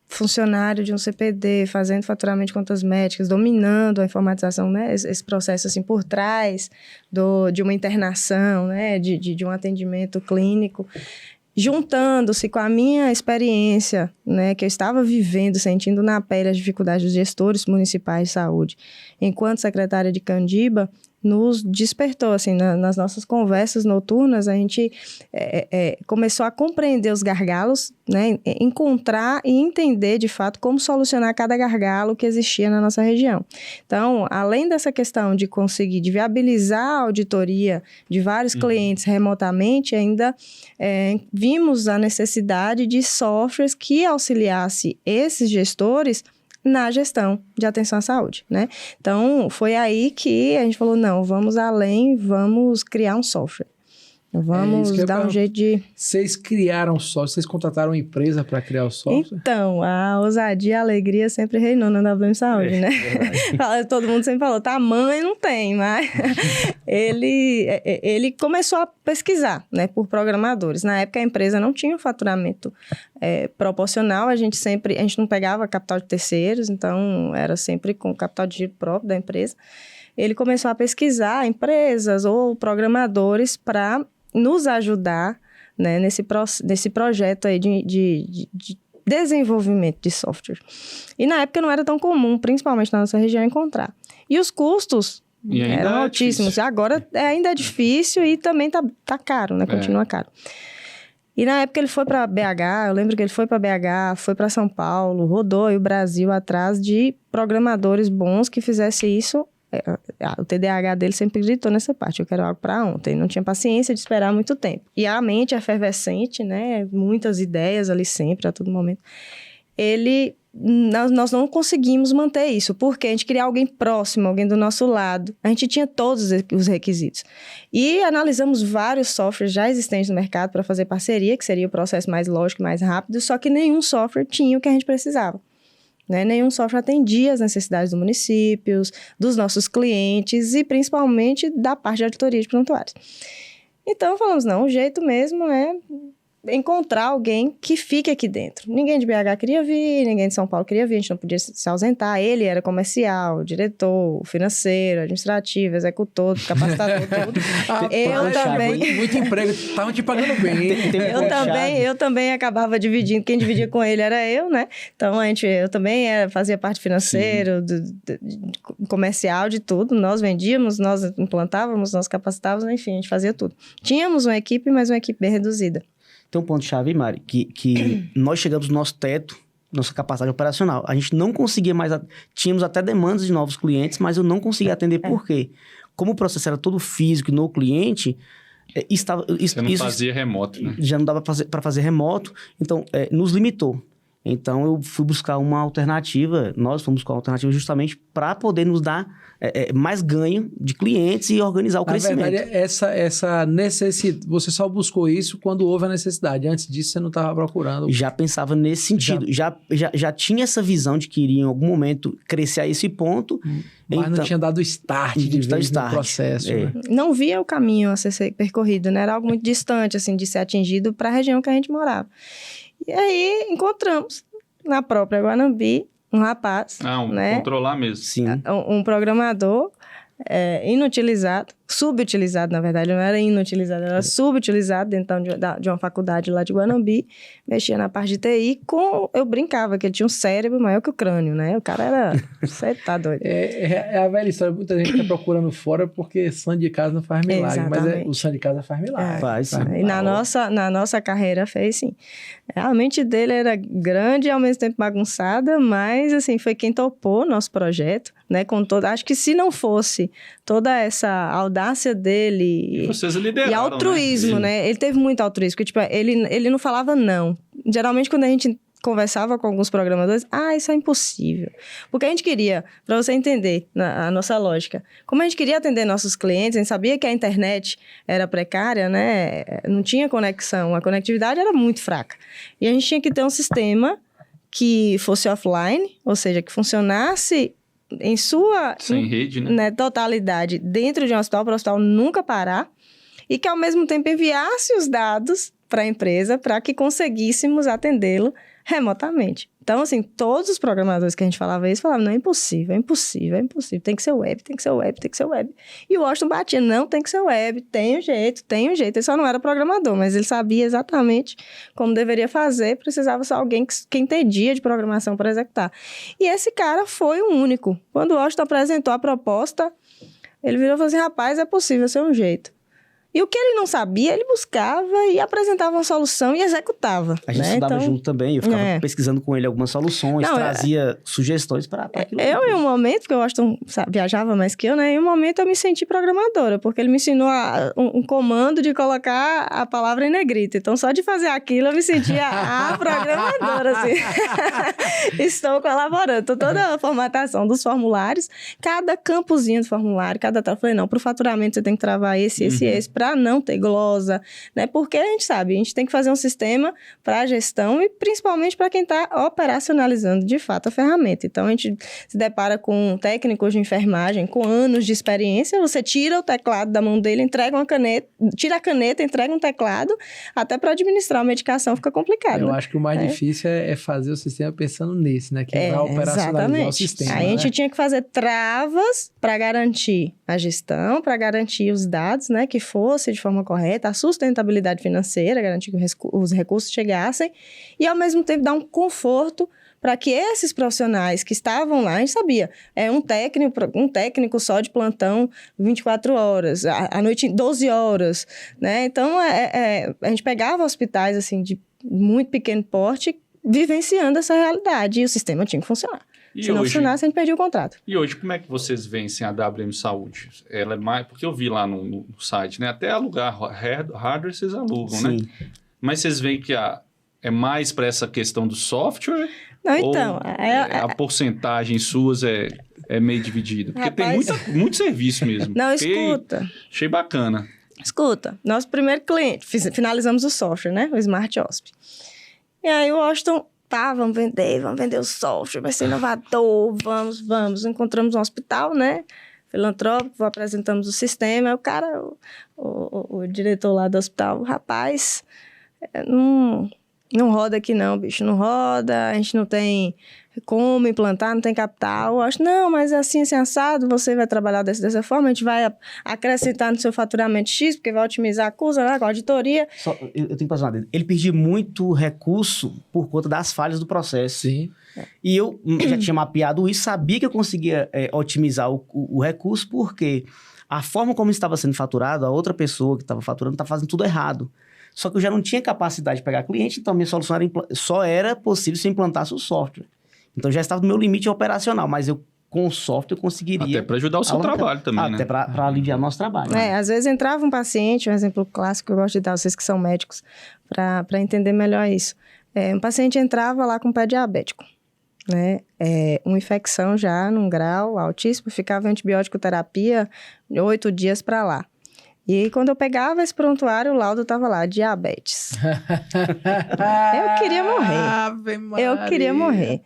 funcionário de um CPD, fazendo faturamento de contas médicas, dominando a informatização, né, esse processo assim por trás de uma internação, né, de um atendimento clínico, juntando-se com a minha experiência, né, que eu estava vivendo, sentindo na pele as dificuldades dos gestores municipais de saúde, enquanto secretária de Candiba, nos despertou, assim, nas nossas conversas noturnas, a gente começou a compreender os gargalos, né, encontrar e entender, de fato, como solucionar cada gargalo que existia na nossa região. Então, além dessa questão de conseguir de viabilizar a auditoria de vários clientes remotamente, ainda vimos a necessidade de softwares que auxiliasse esses gestores na gestão de atenção à saúde, né? Então, foi aí que a gente falou, não, vamos além, vamos criar um software. Vamos dar um jeito de... Vocês criaram software, vocês contrataram uma empresa para criar o software? Então, a ousadia e a alegria sempre reinou na WM Saúde, né? Todo mundo sempre falou, tamanho não tem, mas ele começou a pesquisar, né, por programadores. Na época, a empresa não tinha um faturamento proporcional, a gente não pegava capital de terceiros, então era sempre com capital de giro próprio da empresa. Ele começou a pesquisar empresas ou programadores para nos ajudar, né, nesse projeto aí de desenvolvimento de software. E na época não era tão comum, principalmente na nossa região, encontrar. E os custos eram altíssimos. Difícil. Agora ainda é difícil e também tá caro, né? Continua caro. E na época ele foi para BH, eu lembro que ele foi para BH, foi para São Paulo, rodou aí o Brasil atrás de programadores bons que fizessem isso. O TDAH dele sempre gritou nessa parte, eu quero algo para ontem, não tinha paciência de esperar muito tempo. E a mente efervescente, né, muitas ideias ali sempre, a todo momento. Nós não conseguimos manter isso, porque a gente queria alguém próximo, alguém do nosso lado. A gente tinha todos os requisitos. E analisamos vários softwares já existentes no mercado para fazer parceria, que seria o processo mais lógico e mais rápido, só que nenhum software tinha o que a gente precisava. Né? Nenhum software atendia as necessidades dos municípios, dos nossos clientes e principalmente da parte de auditoria de prontuários. Então, falamos, não, o jeito mesmo é encontrar alguém que fique aqui dentro. Ninguém de BH queria vir, ninguém de São Paulo queria vir, a gente não podia se ausentar. Ele era comercial, diretor, financeiro, administrativo, executor, capacitador, tudo. Eu também... Muito emprego, estavam te pagando bem. Eu também acabava dividindo, quem dividia com ele era eu, né? Então, eu também fazia parte financeira, comercial, de tudo. Nós vendíamos, nós implantávamos, nós capacitávamos, enfim, a gente fazia tudo. Tínhamos uma equipe, mas uma equipe bem reduzida. Tem um ponto-chave, Mari, que nós chegamos no nosso teto, nossa capacidade operacional. A gente não conseguia mais... Tínhamos até demandas de novos clientes, mas eu não conseguia atender. Por quê? Como o processo era todo físico no cliente, Você não fazia remoto, né? Já não dava para fazer remoto, então nos limitou. Então, eu fui buscar uma alternativa, nós fomos buscar uma alternativa justamente para poder nos dar mais ganho de clientes e organizar o crescimento. Na verdade, essa necessidade, você só buscou isso quando houve a necessidade. Antes disso, você não estava procurando. Já pensava nesse sentido. Já tinha essa visão de que iria em algum momento crescer a esse ponto. Mas não tinha dado start de vez no processo. Né? Não via o caminho a ser percorrido, né? Era algo muito distante, assim, de ser atingido para a região que a gente morava. E aí, encontramos na própria Guanambi um rapaz, né? Controlar mesmo. Sim. Um programador inutilizado, subutilizado, na verdade, não era inutilizado, era subutilizado dentro de uma faculdade lá de Guanambi, mexia na parte de TI, eu brincava que ele tinha um cérebro maior que o crânio, né? O cara era... Você tá doido. É a velha história, muita gente tá procurando fora porque santo de casa não faz milagre, Exatamente. mas o santo de casa faz milagre. Faz, sim. E na nossa carreira fez, sim. A mente dele era grande e ao mesmo tempo bagunçada, mas, assim, foi quem topou nosso projeto, né? Acho que se não fosse toda essa audácia dele e vocês lideraram, e altruísmo, né? Ele teve muito altruísmo, porque, tipo, ele não falava não. Geralmente, quando a gente conversava com alguns programadores, isso é impossível. Porque a gente queria, para você entender a nossa lógica, como a gente queria atender nossos clientes, a gente sabia que a internet era precária, né? Não tinha conexão, a conectividade era muito fraca. E a gente tinha que ter um sistema que fosse offline, ou seja, que funcionasse em sua sem rede, né? Totalidade dentro de um hospital, para o hospital nunca parar, e que ao mesmo tempo enviasse os dados para a empresa para que conseguíssemos atendê-lo remotamente. Então, assim, todos os programadores que a gente falava isso, falavam, não, é impossível, tem que ser web. E o Washington batia, não, tem que ser web, tem um jeito. Ele só não era programador, mas ele sabia exatamente como deveria fazer, precisava ser alguém que entendia de programação para executar. E esse cara foi o único. Quando o Washington apresentou a proposta, ele virou e falou assim, rapaz, é possível ser um jeito. E o que ele não sabia, ele buscava e apresentava uma solução e executava. A gente estudava junto também, eu ficava pesquisando com ele algumas soluções, trazia sugestões para aquilo. Eu, em um momento, porque o Washington viajava mais que eu, né? Em um momento eu me senti programadora, porque ele me ensinou um comando de colocar a palavra em negrito. Então, só de fazer aquilo, eu me sentia a programadora, assim. Estou colaborando. Então, toda a formatação dos formulários, cada campozinho do formulário, eu falei, não, para o faturamento você tem que travar esse, para não ter glosa, né? Porque a gente sabe, a gente tem que fazer um sistema para a gestão e principalmente para quem está operacionalizando de fato a ferramenta. Então, a gente se depara com técnicos de enfermagem com anos de experiência, você tira o teclado da mão dele, entrega uma caneta, tira a caneta, entrega um teclado, até para administrar a medicação fica complicado. Eu acho que o mais difícil é fazer o sistema pensando nesse, né? Quem vai operacionalizar o sistema. Aí a gente tinha que fazer travas para garantir a gestão, para garantir os dados, né? Que fosse de forma correta, a sustentabilidade financeira, garantir que os recursos chegassem e, ao mesmo tempo, dar um conforto para que esses profissionais que estavam lá, a gente sabia, um técnico só de plantão 24 horas, à noite 12 horas, né? Então, a gente pegava hospitais, assim, de muito pequeno porte, vivenciando essa realidade e o sistema tinha que funcionar. Se não funcionasse, a gente perdia o contrato. E hoje, como é que vocês vencem a WM Saúde? Ela é mais... Porque eu vi lá no site, né? Até alugar hardware vocês alugam, Sim. né? Mas vocês veem que é mais para essa questão do software? Não, então... a porcentagem suas é meio dividida? Porque rapaz, tem muito serviço mesmo. Não, escuta. Achei bacana. Escuta, nosso primeiro cliente, finalizamos o software, né? O Smart Hosp. E aí o Washington... vamos vender o software, vai ser inovador, vamos. Encontramos um hospital, né? Filantrópico, apresentamos o sistema. Aí o cara, o diretor lá do hospital, rapaz, não roda aqui não, bicho, não roda, a gente não tem como implantar, não tem capital. Eu acho, não, mas assim assado, você vai trabalhar dessa forma, a gente vai acrescentar no seu faturamento X, porque vai otimizar a custa, né, com a auditoria. Eu tenho que passar uma dele. Ele perdia muito recurso por conta das falhas do processo. Sim. E eu já tinha mapeado isso, sabia que eu conseguia otimizar o recurso, porque a forma como estava sendo faturado, a outra pessoa que estava faturando estava fazendo tudo errado. Só que eu já não tinha capacidade de pegar cliente, então a minha solução só era possível se eu implantasse o software. Então já estava no meu limite operacional, mas com o software eu conseguiria... Até para ajudar o seu trabalho também, né? Até para aliviar nosso trabalho. Às vezes entrava um paciente, um exemplo clássico que eu gosto de dar, vocês que são médicos, para entender melhor isso. Um paciente entrava lá com pé diabético, né? Uma infecção já num grau altíssimo, ficava em antibiótico terapia 8 dias para lá. E quando eu pegava esse prontuário, o laudo estava lá, diabetes. Eu queria morrer. Eu queria morrer.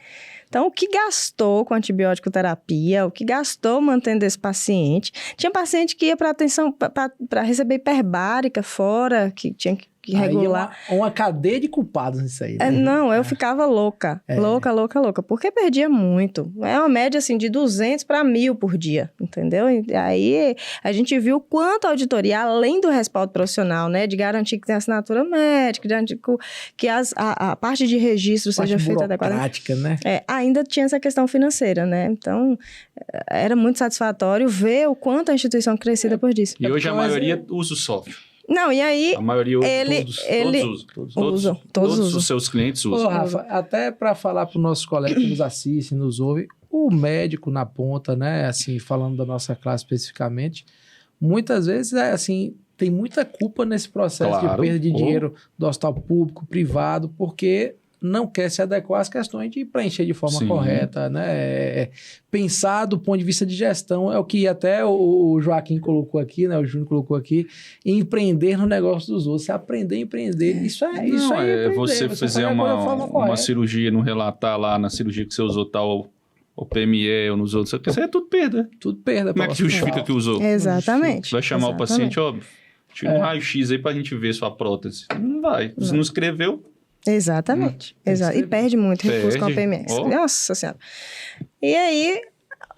Então, o que gastou com antibiótico terapia, o que gastou mantendo esse paciente. Tinha paciente que ia para atenção, para receber hiperbárica fora, que tinha que regular. Uma cadeia de culpados nisso aí. Né? Não, eu ficava louca. Louca. Porque perdia muito. É uma média, assim, de 200 para 1.000 por dia, entendeu? E aí, a gente viu quanto a auditoria, além do respaldo profissional, né? De garantir que tem assinatura médica, que a parte de registro seja feita adequadamente. Né? Ainda tinha essa questão financeira, né? Então, era muito satisfatório ver o quanto a instituição crescida por disso. E hoje a maioria usa o software. Não, e aí... A maioria todos usam. Os seus clientes usam. Ô, Rafa, até para falar para os nossos colegas que nos assistem, nos ouvem, o médico na ponta, né, assim, falando da nossa classe especificamente, muitas vezes, assim, tem muita culpa nesse processo de perda de dinheiro do hospital público, privado, porque não quer se adequar às questões de preencher de forma correta, né? Pensar do ponto de vista de gestão é o que até o Joaquim colocou aqui, né? O Júnior colocou aqui, empreender no negócio dos outros, aprender a empreender. Isso é empreender, você fazer uma cirurgia, não relatar lá na cirurgia que você usou tal o PME ou nos outros, isso aí é tudo perda. Tudo perda. Como é que justifica que usou? Exatamente. Vai chamar o paciente, óbvio, tira um raio-x aí pra gente ver sua prótese. Não vai. Você não escreveu. Exatamente. E perde muito recurso com a PMS. Nossa Senhora. E aí,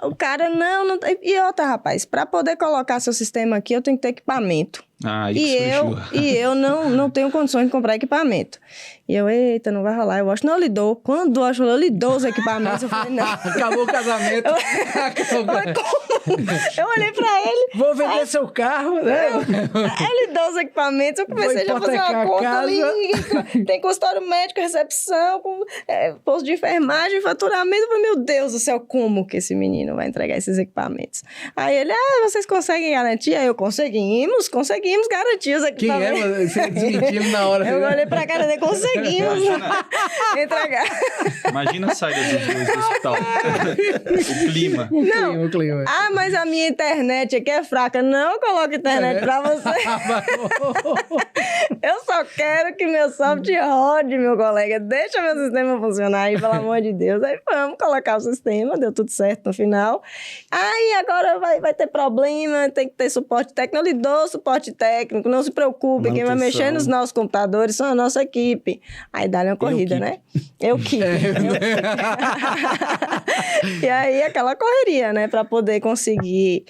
o cara, não... E outra, rapaz, para poder colocar seu sistema aqui, eu tenho que ter equipamento. E eu não tenho condições de comprar equipamento. E eu, eita, não vai rolar. Eu acho, não, eu lhe dou. Quando eu acho, eu lhe dou os equipamentos. Eu falei, não. Acabou o casamento. Eu olhei pra ele. Vou vender seu carro, né? Eu lhe dou os equipamentos. Eu comecei já a fazer uma conta ali. Tem consultório médico, recepção, posto de enfermagem, faturamento. Eu falei, meu Deus do céu, como que esse menino vai entregar esses equipamentos? Aí ele, vocês conseguem garantir? Aí eu, conseguimos garantir os equipamentos. Quem é? Você desmentiu na hora. Eu olhei pra cara dele, conseguimos entregar. Imagina a saída dos dois do hospital. O clima. O clima. Mas a minha internet aqui é fraca. Não coloque internet pra você. Eu só quero que meu software rode, meu colega. Deixa meu sistema funcionar aí, pelo amor de Deus. Aí vamos colocar o sistema, deu tudo certo no final. Aí agora vai ter problema, tem que ter suporte técnico. Eu lhe dou suporte técnico, não se preocupe. Quem vai mexer nos nossos computadores são a nossa equipe. Aí dá-lhe uma corrida, né? E aí aquela correria, né? Pra poder conseguir.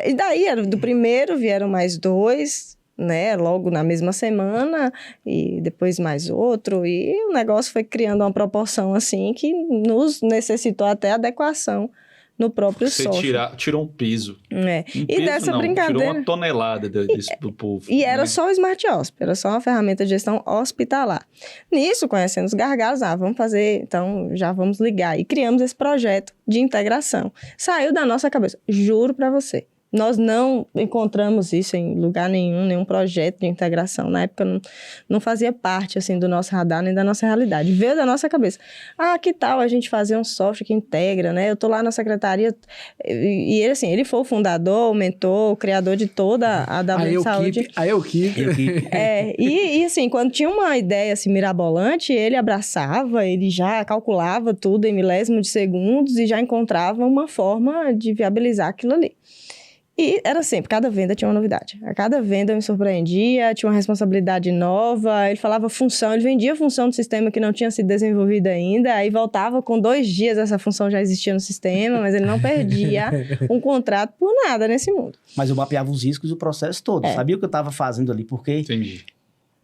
E daí, do primeiro vieram mais 2, né? Logo na mesma semana, e depois mais outro. E o negócio foi criando uma proporção assim que nos necessitou até adequação no próprio software. Você tirou um peso. E dessa brincadeira... Tirou uma tonelada do povo. E era só o Smart Hospital, era só uma ferramenta de gestão hospitalar. Nisso, conhecendo os gargalos, vamos fazer, então já vamos ligar. E criamos esse projeto de integração. Saiu da nossa cabeça, juro para você. Nós não encontramos isso em lugar nenhum projeto de integração. Na época não fazia parte assim, do nosso radar nem da nossa realidade. Veio da nossa cabeça. Que tal a gente fazer um software que integra, né? Eu tô lá na secretaria e ele, assim, ele foi o fundador, o mentor, o criador de toda a WM Saúde. E assim, quando tinha uma ideia assim, mirabolante, ele abraçava, ele já calculava tudo em milésimo de segundos e já encontrava uma forma de viabilizar aquilo ali. E era sempre, cada venda tinha uma novidade. A cada venda eu me surpreendia, tinha uma responsabilidade nova, ele falava função, ele vendia função do sistema que não tinha sido desenvolvida ainda, aí voltava com 2 dias, essa função já existia no sistema, mas ele não perdia um contrato por nada nesse mundo. Mas eu mapeava os riscos e o processo todo, sabia o que eu estava fazendo ali, porque... Entendi.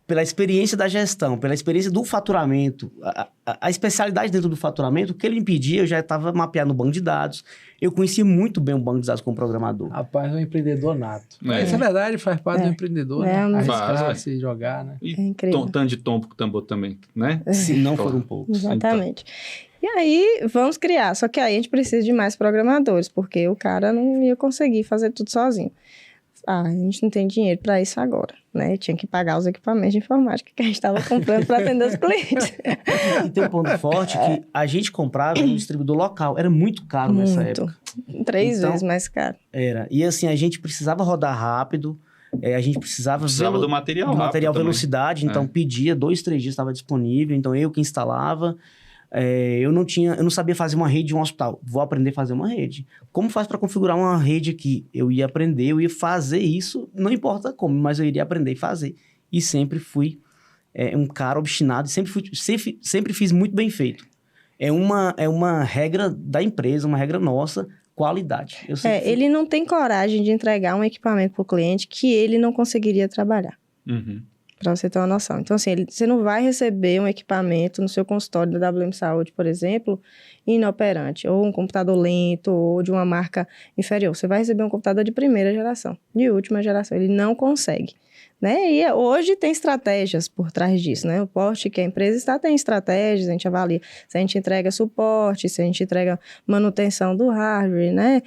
Pela experiência da gestão, pela experiência do faturamento, a especialidade dentro do faturamento, o que ele impedia, eu já estava mapeando o banco de dados. Eu conhecia muito bem o banco de dados como programador. Rapaz, é um empreendedor nato. Isso é verdade, faz parte do empreendedor, né? Arriscar, se jogar, né? E tanto de tombo com tambor também, né? Se não for um pouco. Exatamente. Então. E aí, vamos criar. Só que aí a gente precisa de mais programadores, porque o cara não ia conseguir fazer tudo sozinho. a gente não tem dinheiro para isso agora, né? Tinha que pagar os equipamentos de informática que a gente estava comprando para atender os clientes. E tem um ponto forte que a gente comprava no distribuidor local. Era muito caro nessa época. 3 vezes mais caro. Era. E assim, a gente precisava rodar rápido, a gente precisava do material do rápido material também. velocidade, então pedia, 2, 3 dias estava disponível, então eu que instalava. Eu não sabia fazer uma rede de um hospital. Vou aprender a fazer uma rede. Como faz para configurar uma rede aqui? Eu ia aprender, eu ia fazer isso, não importa como, mas eu iria aprender e fazer. E sempre fui um cara obstinado, sempre fiz muito bem feito. É uma regra da empresa, uma regra nossa, qualidade. Ele não tem coragem de entregar um equipamento para o cliente que ele não conseguiria trabalhar. Uhum. Para você ter uma noção. Então, assim, você não vai receber um equipamento no seu consultório da WM Saúde, por exemplo, inoperante, ou um computador lento, ou de uma marca inferior. Você vai receber um computador de primeira geração, de última geração. Ele não consegue, né? E hoje tem estratégias por trás disso, né? O porte que a empresa está tem estratégias, a gente avalia se a gente entrega suporte, se a gente entrega manutenção do hardware, né?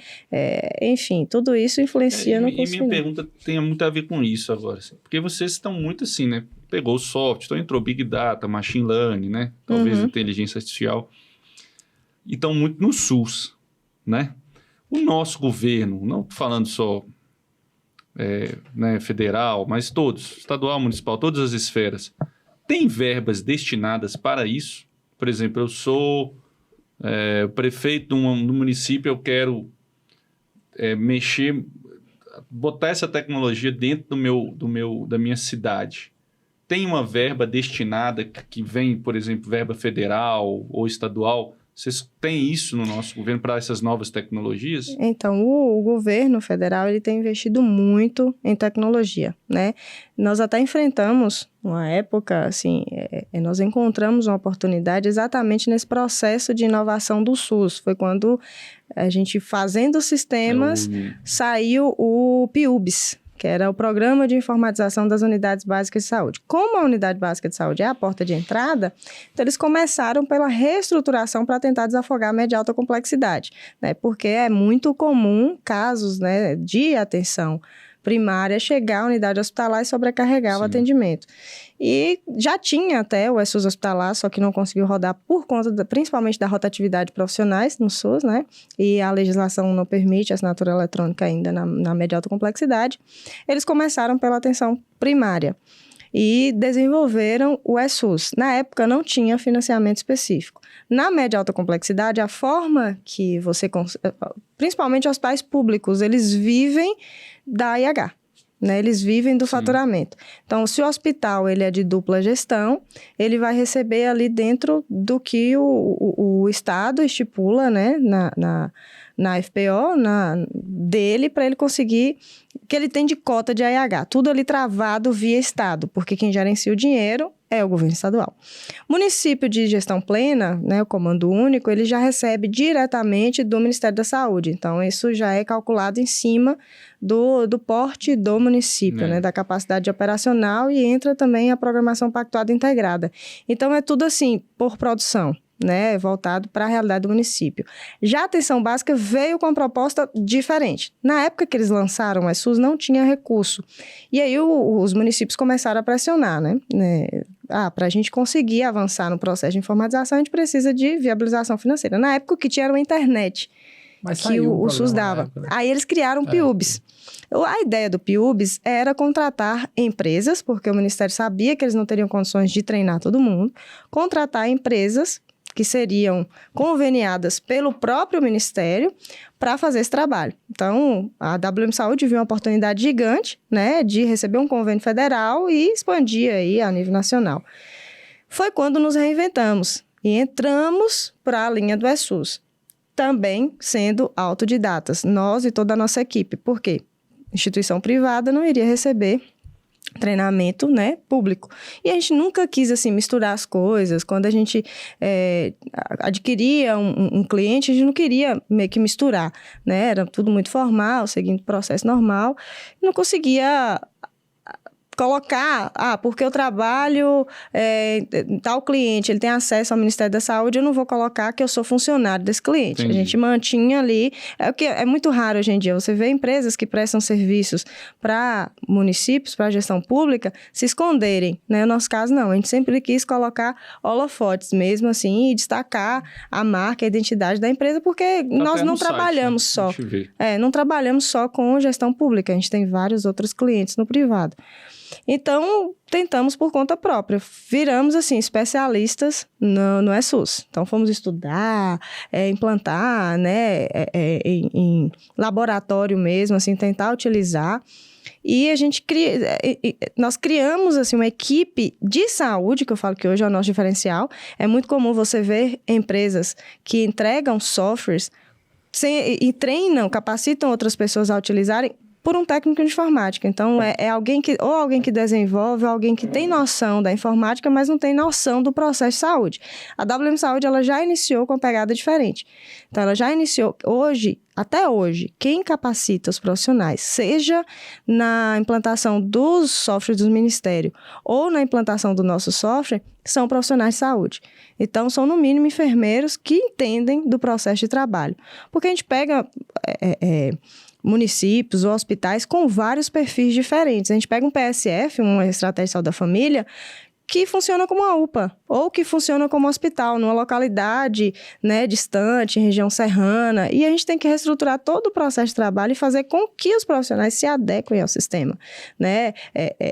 Enfim, tudo isso influencia no custo. E minha pergunta tem muito a ver com isso agora, assim, porque vocês estão muito assim, né? Pegou o software, então entrou Big Data, Machine Learning, né? Talvez inteligência artificial, e estão muito no SUS, né? O nosso governo, não falando só federal, mas todos, estadual, municipal, todas as esferas, tem verbas destinadas para isso? Por exemplo, eu sou prefeito do município, eu quero botar essa tecnologia dentro da minha cidade. Tem uma verba destinada que vem, por exemplo, verba federal ou estadual? Vocês têm isso no nosso governo para essas novas tecnologias? Então, o governo federal ele tem investido muito em tecnologia, né? Nós até enfrentamos uma época, assim, nós encontramos uma oportunidade exatamente nesse processo de inovação do SUS. Foi quando a gente, fazendo sistemas, saiu o PIUBS, que era o Programa de Informatização das Unidades Básicas de Saúde. Como a Unidade Básica de Saúde é a porta de entrada, então eles começaram pela reestruturação para tentar desafogar a média e alta complexidade, né? Porque é muito comum casos, né, de atenção primária chegar à unidade hospitalar e sobrecarregar o atendimento. E já tinha até o SUS hospitalar, só que não conseguiu rodar por conta, principalmente da rotatividade de profissionais no SUS, né? E a legislação não permite a assinatura eletrônica ainda na média e alta complexidade. Eles começaram pela atenção primária e desenvolveram o SUS. Na época não tinha financiamento específico. Na média e alta complexidade, a forma que principalmente hospitais públicos, eles vivem da IH, né? Eles vivem do faturamento. Então, se o hospital ele é de dupla gestão, ele vai receber ali dentro do que o Estado estipula, né? Na FPO, dele, para ele conseguir, que ele tem de cota de AIH. Tudo ali travado via Estado, porque quem gerencia o dinheiro é o governo estadual. Município de gestão plena, né, o comando único, ele já recebe diretamente do Ministério da Saúde. Então, isso já é calculado em cima do porte do município, né, da capacidade operacional, e entra também a programação pactuada integrada. Então, é tudo assim, por produção, né, voltado para a realidade do município. Já a atenção básica veio com uma proposta diferente. Na época que eles lançaram o SUS, não tinha recurso. E aí os municípios começaram a pressionar, né? Para a gente conseguir avançar no processo de informatização, a gente precisa de viabilização financeira. Na época, o que tinha era uma internet, mas que o SUS dava. Época, né? Aí eles criaram o PIUBS. A ideia do PIUBS era contratar empresas, porque o Ministério sabia que eles não teriam condições de treinar todo mundo, contratar empresas que seriam conveniadas pelo próprio Ministério para fazer esse trabalho. Então, a WM Saúde viu uma oportunidade gigante, né, de receber um convênio federal e expandir aí a nível nacional. Foi quando nos reinventamos e entramos para a linha do SUS, também sendo autodidatas, nós e toda a nossa equipe. Por quê? Instituição privada não iria receber treinamento, né, público. E a gente nunca quis, assim, misturar as coisas. Quando a gente adquiria um cliente, a gente não queria meio que misturar, né? Era tudo muito formal, seguindo o processo normal. Não conseguia colocar, porque eu trabalho tal cliente, ele tem acesso ao Ministério da Saúde, eu não vou colocar que eu sou funcionário desse cliente. Entendi. A gente mantinha ali, é muito raro hoje em dia, você vê empresas que prestam serviços para municípios, para a gestão pública, se esconderem, né? No nosso caso, não, a gente sempre quis colocar holofotes mesmo, assim, e destacar a marca, a identidade da empresa, porque nós não trabalhamos só. Não trabalhamos só com gestão pública, a gente tem vários outros clientes no privado. Então, tentamos por conta própria. Viramos, assim, especialistas no ESUS. Então, fomos estudar, implantar, né, em laboratório mesmo, assim, tentar utilizar. E nós criamos, assim, uma equipe de saúde, que eu falo que hoje é o nosso diferencial. É muito comum você ver empresas que entregam softwares e treinam, capacitam outras pessoas a utilizarem por um técnico de informática. Então, alguém que desenvolve, ou alguém que tem noção da informática, mas não tem noção do processo de saúde. A WM Saúde, ela já iniciou com uma pegada diferente. Então, ela já iniciou, até hoje, quem capacita os profissionais, seja na implantação dos softwares do Ministério ou na implantação do nosso software, são profissionais de saúde. Então, são, no mínimo, enfermeiros que entendem do processo de trabalho. Porque a gente pega municípios ou hospitais com vários perfis diferentes. A gente pega um PSF, uma Estratégia de Saúde da Família, que funciona como uma UPA, ou que funciona como um hospital, numa localidade, né, distante, em região serrana, e a gente tem que reestruturar todo o processo de trabalho e fazer com que os profissionais se adequem ao sistema, né,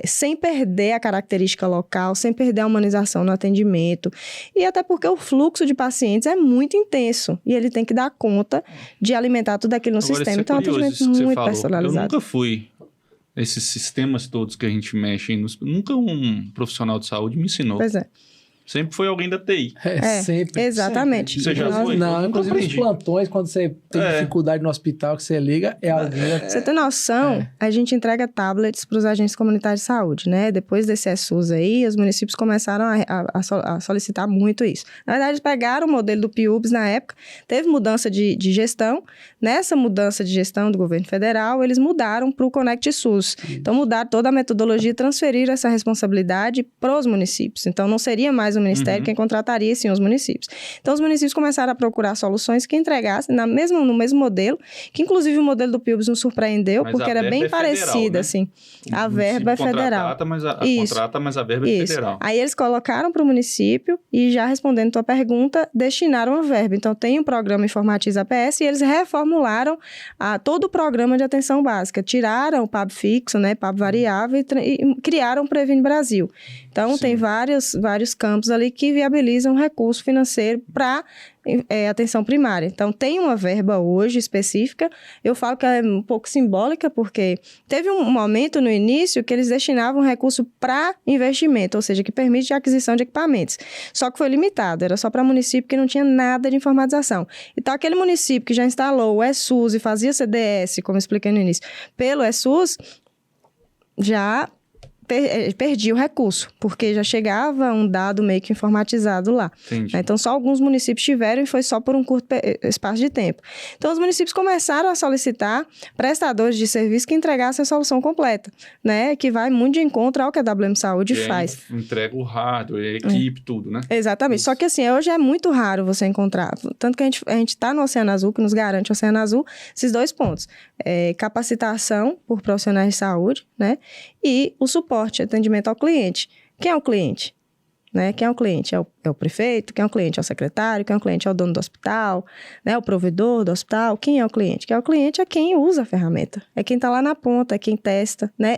sem perder a característica local, sem perder a humanização no atendimento, e até porque o fluxo de pacientes é muito intenso, e ele tem que dar conta de alimentar tudo aquilo no sistema, então é um atendimento muito personalizado. Eu nunca fui... Esses sistemas todos que a gente mexe, nunca um profissional de saúde me ensinou. Pois é. Sempre foi alguém da TI. Sempre. Exatamente. Sempre. Você já foi? Não, inclusive os plantões, quando você tem dificuldade no hospital, que você liga, é alguém... Você tem noção, a gente entrega tablets para os agentes comunitários de saúde, né? Depois desse ESUS aí, os municípios começaram a solicitar muito isso. Na verdade, eles pegaram o modelo do PIUBS na época, teve mudança de gestão. Nessa mudança de gestão do governo federal, eles mudaram para o Conect SUS. Então, mudaram toda a metodologia e transferiram essa responsabilidade para os municípios. Então, não seria mais o Ministério quem contrataria, sim, os municípios. Então, os municípios começaram a procurar soluções que entregassem no mesmo modelo, que inclusive o modelo do PIUBS nos surpreendeu, mas porque era bem parecido, né? Assim. A verba é federal. Contrata, mas a verba é federal. Aí eles colocaram para o município e, já respondendo a tua pergunta, destinaram a verba. Então, tem o programa Informatiza APS e eles reformularam todo o programa de atenção básica. Tiraram o PAB fixo, né, PAB variável e criaram o Previne Brasil. Então, tem vários campos ali que viabilizam recurso financeiro para atenção primária. Então, tem uma verba hoje específica. Eu falo que ela é um pouco simbólica, porque teve um momento no início que eles destinavam recurso para investimento, ou seja, que permite a aquisição de equipamentos. Só que foi limitado, era só para município que não tinha nada de informatização. Então, aquele município que já instalou o ESUS e fazia CDS, como eu expliquei no início, pelo ESUS, já perdi o recurso, porque já chegava um dado meio que informatizado lá. Entendi. Então, só alguns municípios tiveram e foi só por um curto espaço de tempo. Então, os municípios começaram a solicitar prestadores de serviço que entregassem a solução completa, né? Que vai muito de encontro ao que a WM Saúde faz. Entrega o hardware, a equipe, tudo, né? Exatamente. Só que, assim, hoje é muito raro você encontrar. Tanto que a gente está no Oceano Azul, que nos garante o Oceano Azul, esses dois pontos. Capacitação por profissionais de saúde, né? E o suporte, atendimento ao cliente. Quem é o cliente? Né? Quem é o cliente? É o prefeito? Quem é o cliente? É o secretário? Quem é o cliente? É o dono do hospital? Né? O provedor do hospital? Quem é o cliente? Quem é o cliente? É quem usa a ferramenta. É quem está lá na ponta, é quem testa. Né?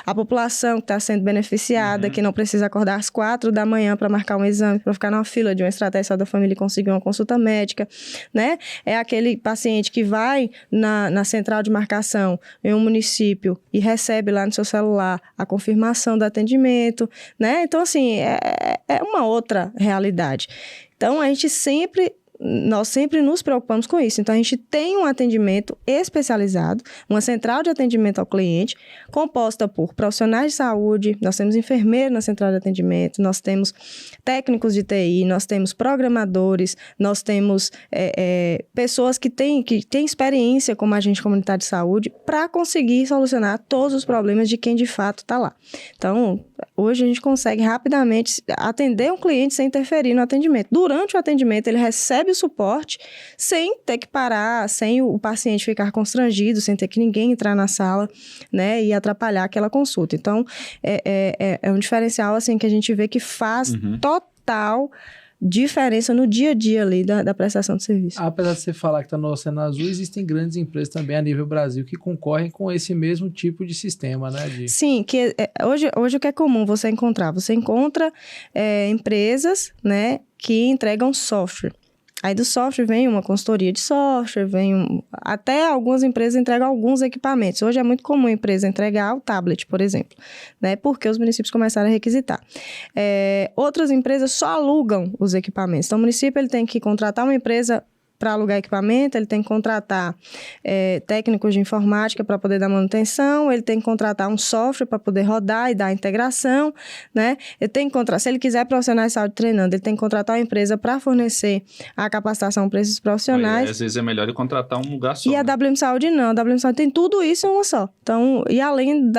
A população que está sendo beneficiada, que não precisa acordar às 4 da manhã para marcar um exame, para ficar numa fila de uma estratégia da família e conseguir uma consulta médica. Né? É aquele paciente que vai na central de marcação em um município e recebe lá no seu celular a confirmação do atendimento. Né? Então, assim, é uma outra realidade. Então, a gente sempre nós sempre nos preocupamos com isso. Então, a gente tem um atendimento especializado, uma central de atendimento ao cliente, composta por profissionais de saúde, nós temos enfermeiros na central de atendimento, nós temos técnicos de TI, nós temos programadores, nós temos pessoas que têm experiência como agente comunitário de saúde para conseguir solucionar todos os problemas de quem de fato está lá. Então, hoje a gente consegue rapidamente atender um cliente sem interferir no atendimento. Durante o atendimento, ele recebe o suporte sem ter que parar, sem o paciente ficar constrangido, sem ter que ninguém entrar na sala, né, e atrapalhar aquela consulta. Então, é um diferencial assim, que a gente vê que faz total diferença no dia a dia ali da prestação de serviço. Apesar de você falar que está no Oceano Azul, existem grandes empresas também a nível Brasil que concorrem com esse mesmo tipo de sistema, né? Sim, que hoje o que é comum você encontrar? Você encontra empresas, né, que entregam software. Aí do software vem uma consultoria de software, até algumas empresas entregam alguns equipamentos. Hoje é muito comum a empresa entregar o tablet, por exemplo, né? Porque os municípios começaram a requisitar. Outras empresas só alugam os equipamentos. Então, o município ele tem que contratar uma empresa para alugar equipamento, ele tem que contratar técnicos de informática para poder dar manutenção, ele tem que contratar um software para poder rodar e dar integração, né? Ele tem que contratar, se ele quiser profissionais de saúde treinando, ele tem que contratar uma empresa para fornecer a capacitação para esses profissionais. Aí, às vezes é melhor ele contratar um lugar só. E a WM Saúde não, a WM Saúde tem tudo isso em uma só. Então, e além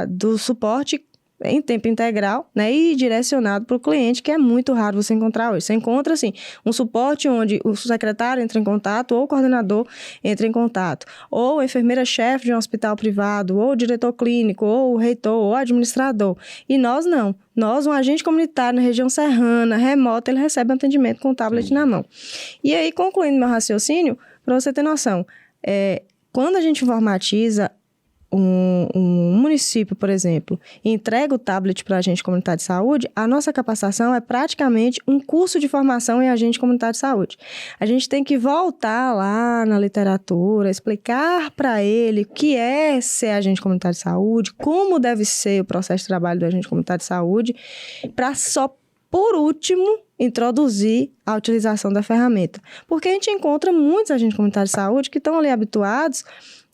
do suporte em tempo integral, né, e direcionado para o cliente, que é muito raro você encontrar hoje. Você encontra, assim, um suporte onde o secretário entra em contato, ou o coordenador entra em contato, ou a enfermeira-chefe de um hospital privado, ou o diretor clínico, ou o reitor, ou o administrador. E nós não. Nós, um agente comunitário na região serrana, remota, ele recebe um atendimento com o tablet na mão. E aí, concluindo meu raciocínio, para você ter noção, quando a gente informatiza um município, por exemplo, entrega o tablet para agente comunitário de saúde, a nossa capacitação é praticamente um curso de formação em agente comunitário de saúde. A gente tem que voltar lá na literatura, explicar para ele o que é ser agente comunitário de saúde, como deve ser o processo de trabalho do agente comunitário de saúde, para só, por último, introduzir a utilização da ferramenta. Porque a gente encontra muitos agentes comunitários de saúde que estão ali habituados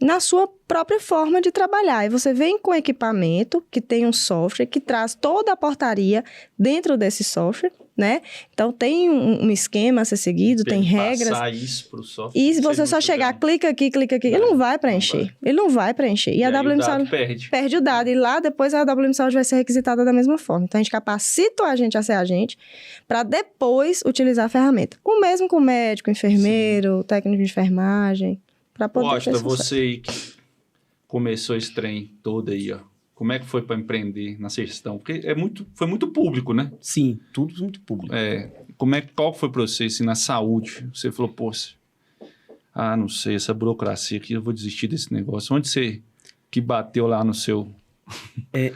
na sua própria forma de trabalhar. E você vem com equipamento que tem um software que traz toda a portaria dentro desse software, né? Então, tem um esquema a ser seguido, tem regras. Passar isso para o software. E se você só chegar, clica aqui, ele não vai preencher. Ele não vai preencher. E a WM Saúde perde o dado. E lá, depois, a WM Saúde vai ser requisitada da mesma forma. Então, a gente capacita o agente a ser agente para depois utilizar a ferramenta. O mesmo com o médico, enfermeiro, técnico de enfermagem. Costa, você aí que começou esse trem todo aí, ó. Como é que foi para empreender na gestão? Porque foi muito público, né? Sim, tudo muito público. Qual foi para você, assim, na saúde? Você falou, poxa, não sei, essa burocracia aqui, eu vou desistir desse negócio. Onde você que bateu lá no seu...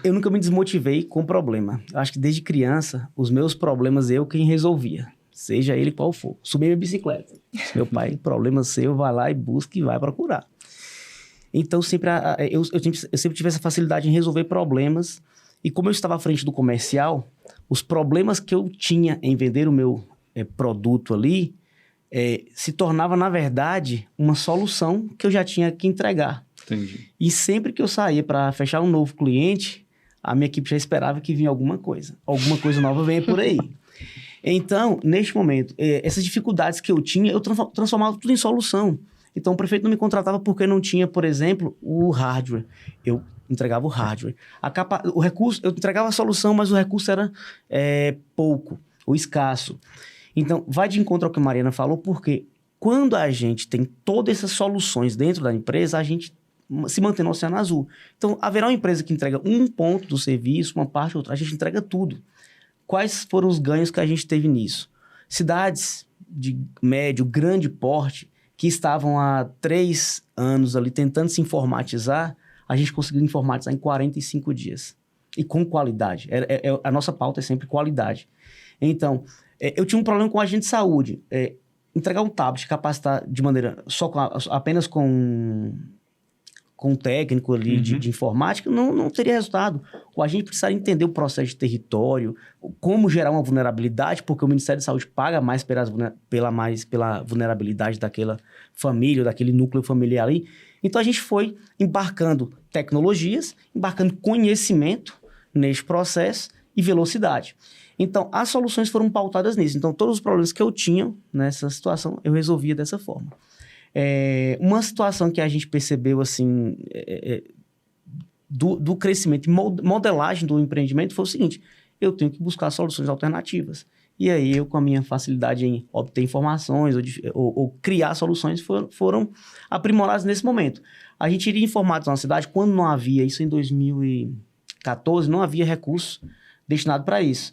Eu nunca me desmotivei com problema. Eu acho que desde criança, os meus problemas quem resolvia. Seja ele qual for. Subi minha bicicleta. Meu pai, problema seu, vai lá e busca e vai procurar. Então, eu sempre tive essa facilidade em resolver problemas. E como eu estava à frente do comercial, os problemas que eu tinha em vender o meu produto ali, se tornava, na verdade, uma solução que eu já tinha que entregar. Entendi. E sempre que eu saía para fechar um novo cliente, a minha equipe já esperava que vinha alguma coisa. Alguma coisa nova venha por aí. Então, neste momento, essas dificuldades que eu tinha, eu transformava tudo em solução. Então, o prefeito não me contratava porque não tinha, por exemplo, o hardware. Eu entregava o hardware. O recurso, eu entregava a solução, mas o recurso era pouco, ou escasso. Então, vai de encontro ao que a Mariana falou, porque quando a gente tem todas essas soluções dentro da empresa, a gente se mantém no Oceano Azul. Então, haverá uma empresa que entrega um ponto do serviço, uma parte ou outra, a gente entrega tudo. Quais foram os ganhos que a gente teve nisso? Cidades de médio, grande porte, que estavam há 3 anos ali tentando se informatizar, a gente conseguiu informatizar em 45 dias. E com qualidade. A nossa pauta é sempre qualidade. Então, eu tinha um problema com o agente de saúde. Entregar um tablet, capacitar de maneira apenas com com o técnico ali de informática, não teria resultado. Ou a gente precisaria entender o processo de território, como gerar uma vulnerabilidade, porque o Ministério da Saúde paga mais pela vulnerabilidade daquela família, daquele núcleo familiar ali. Então, a gente foi embarcando tecnologias, embarcando conhecimento neste processo e velocidade. Então, as soluções foram pautadas nisso. Então, todos os problemas que eu tinha nessa situação, eu resolvia dessa forma. Uma situação que a gente percebeu, assim, do crescimento e modelagem do empreendimento foi o seguinte: eu tenho que buscar soluções alternativas. E aí, eu, com a minha facilidade em obter informações ou criar soluções, foram aprimoradas nesse momento. A gente iria informados na cidade quando não havia, isso em 2014, não havia recurso destinado para isso.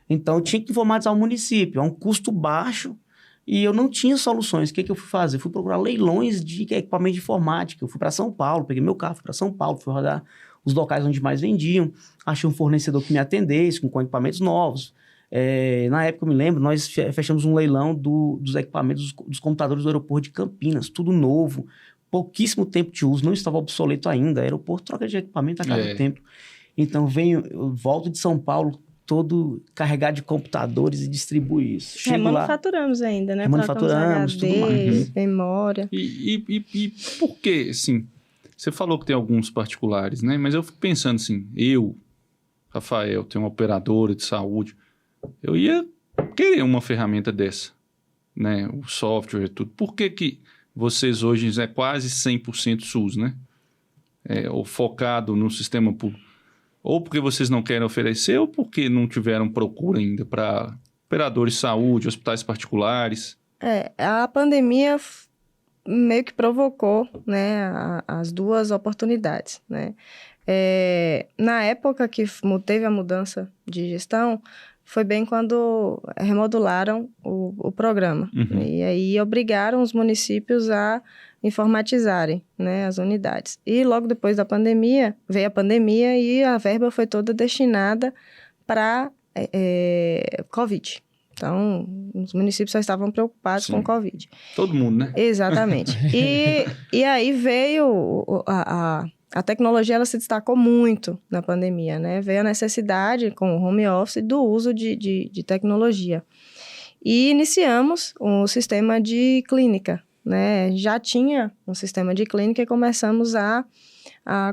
Então, eu tinha que informatizar o município, a um custo baixo, e eu não tinha soluções. O que eu fui fazer? Fui procurar leilões de equipamento de informática. Eu fui para São Paulo, peguei meu carro, fui para São Paulo, fui rodar os locais onde mais vendiam, achei um fornecedor que me atendesse com equipamentos novos. Na época, eu me lembro, nós fechamos um leilão dos equipamentos dos computadores do aeroporto de Campinas, tudo novo, pouquíssimo tempo de uso, não estava obsoleto ainda, aeroporto troca de equipamento a cada tempo. Então, eu volto de São Paulo, todo carregado de computadores e distribui isso. Manufaturamos ainda, né? Manufaturamos, tudo mais. Memória. E por que, assim, você falou que tem alguns particulares, né? Mas eu fico pensando assim, Rafael, tenho uma operadora de saúde, eu ia querer uma ferramenta dessa, né? O software e tudo. Por que vocês hoje é quase 100% SUS, né? Ou focado no sistema público? Ou porque vocês não querem oferecer, ou porque não tiveram procura ainda para operadores de saúde, hospitais particulares? A pandemia meio que provocou, né, as duas oportunidades, né? Na época que teve a mudança de gestão, foi bem quando remodularam o programa. E aí obrigaram os municípios a informatizarem, né, as unidades. E logo depois da pandemia, veio a pandemia e a verba foi toda destinada para Covid. Então, os municípios só estavam preocupados com Covid. Todo mundo, né? Exatamente. E aí veio a tecnologia, ela se destacou muito na pandemia, né? Veio a necessidade, com o home office, do uso de tecnologia. E iniciamos um sistema de clínica, né? Já tinha um sistema de clínica e começamos a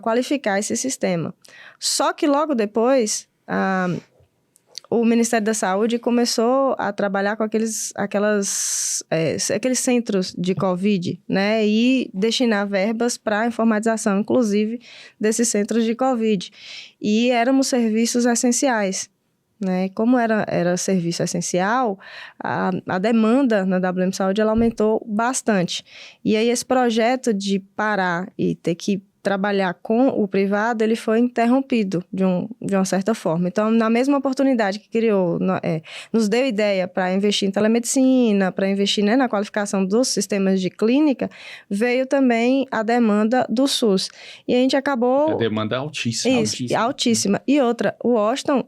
qualificar esse sistema. Só que logo depois, o Ministério da Saúde começou a trabalhar com aqueles centros de Covid, né? E destinar verbas para a informatização, inclusive, desses centros de Covid. E éramos serviços essenciais, né? Como era serviço essencial, a demanda na WM Saúde ela aumentou bastante. E aí esse projeto de parar e ter que trabalhar com o privado, ele foi interrompido de uma certa forma. Então, na mesma oportunidade que criou, nos deu ideia para investir em telemedicina, para investir, né, na qualificação dos sistemas de clínica, veio também a demanda do SUS. E a gente acabou... A demanda é altíssima. Isso, altíssima. E outra, o Washington,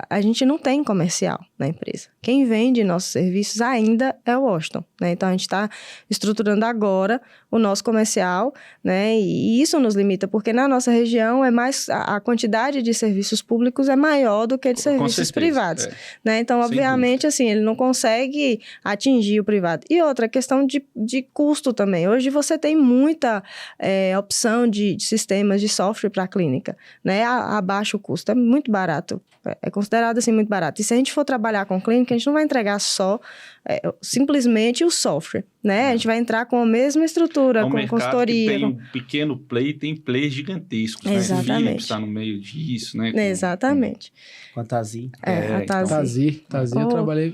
a gente não tem comercial na empresa. Quem vende nossos serviços ainda é o Washington, né? Então, a gente está estruturando agora o nosso comercial, né? E isso nos limita, porque na nossa região a quantidade de serviços públicos é maior do que de serviços privados, né? Então, obviamente, assim, ele não consegue atingir o privado. E outra, questão de custo também. Hoje você tem muita opção de sistemas de software para a clínica, né? A baixo custo, é muito barato. É considerado, assim, muito barato. E se a gente for trabalhar com clínica, a gente não vai entregar só simplesmente o software, né? A gente vai entrar com a mesma estrutura, com consultoria. Tem um pequeno play, tem plays gigantescos, exatamente, né? Philips está no meio disso, né? Exatamente. Com a Tazi. A Tazi. Tazi, eu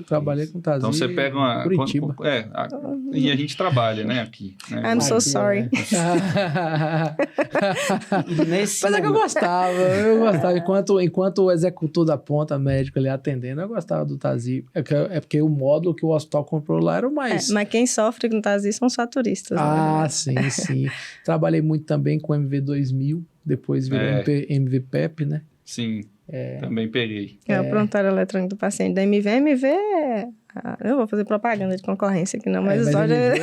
trabalhei com Tazi. Então, você pega uma... Curitiba. E a gente trabalha, né, aqui. Né? I'm so sorry. Mas é que eu gostava. Enquanto o executor da ponta, médico ali atendendo, eu gostava do Tazi. É porque o módulo que o hospital comprou lá era o mais... mas quem sofre com Tazi são os faturistas. Ah, né? sim. Trabalhei muito também com MV2000, depois virou MVPEP, né? Sim, também peguei. O prontuário eletrônico do paciente da MV. MV Eu vou fazer propaganda de concorrência aqui, não, mas a olha...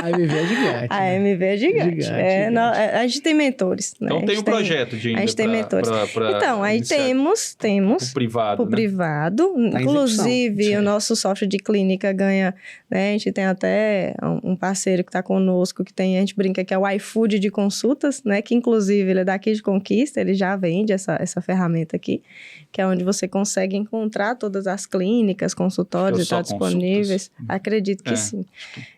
MV é gigante. A MV é gigante. A gente tem mentores. Né? Então tem um projeto de ainda. A gente tem mentores. Então, aí temos o privado. O privado. Inclusive, o nosso software de clínica ganha, né? A gente tem até um parceiro que está conosco, a gente brinca que é o iFood de consultas, né? Que inclusive ele é daqui de Conquista, ele já vende essa ferramenta aqui, que é onde você consegue encontrar todas as clínicas, consultórios e tal disponíveis. Acredito que sim.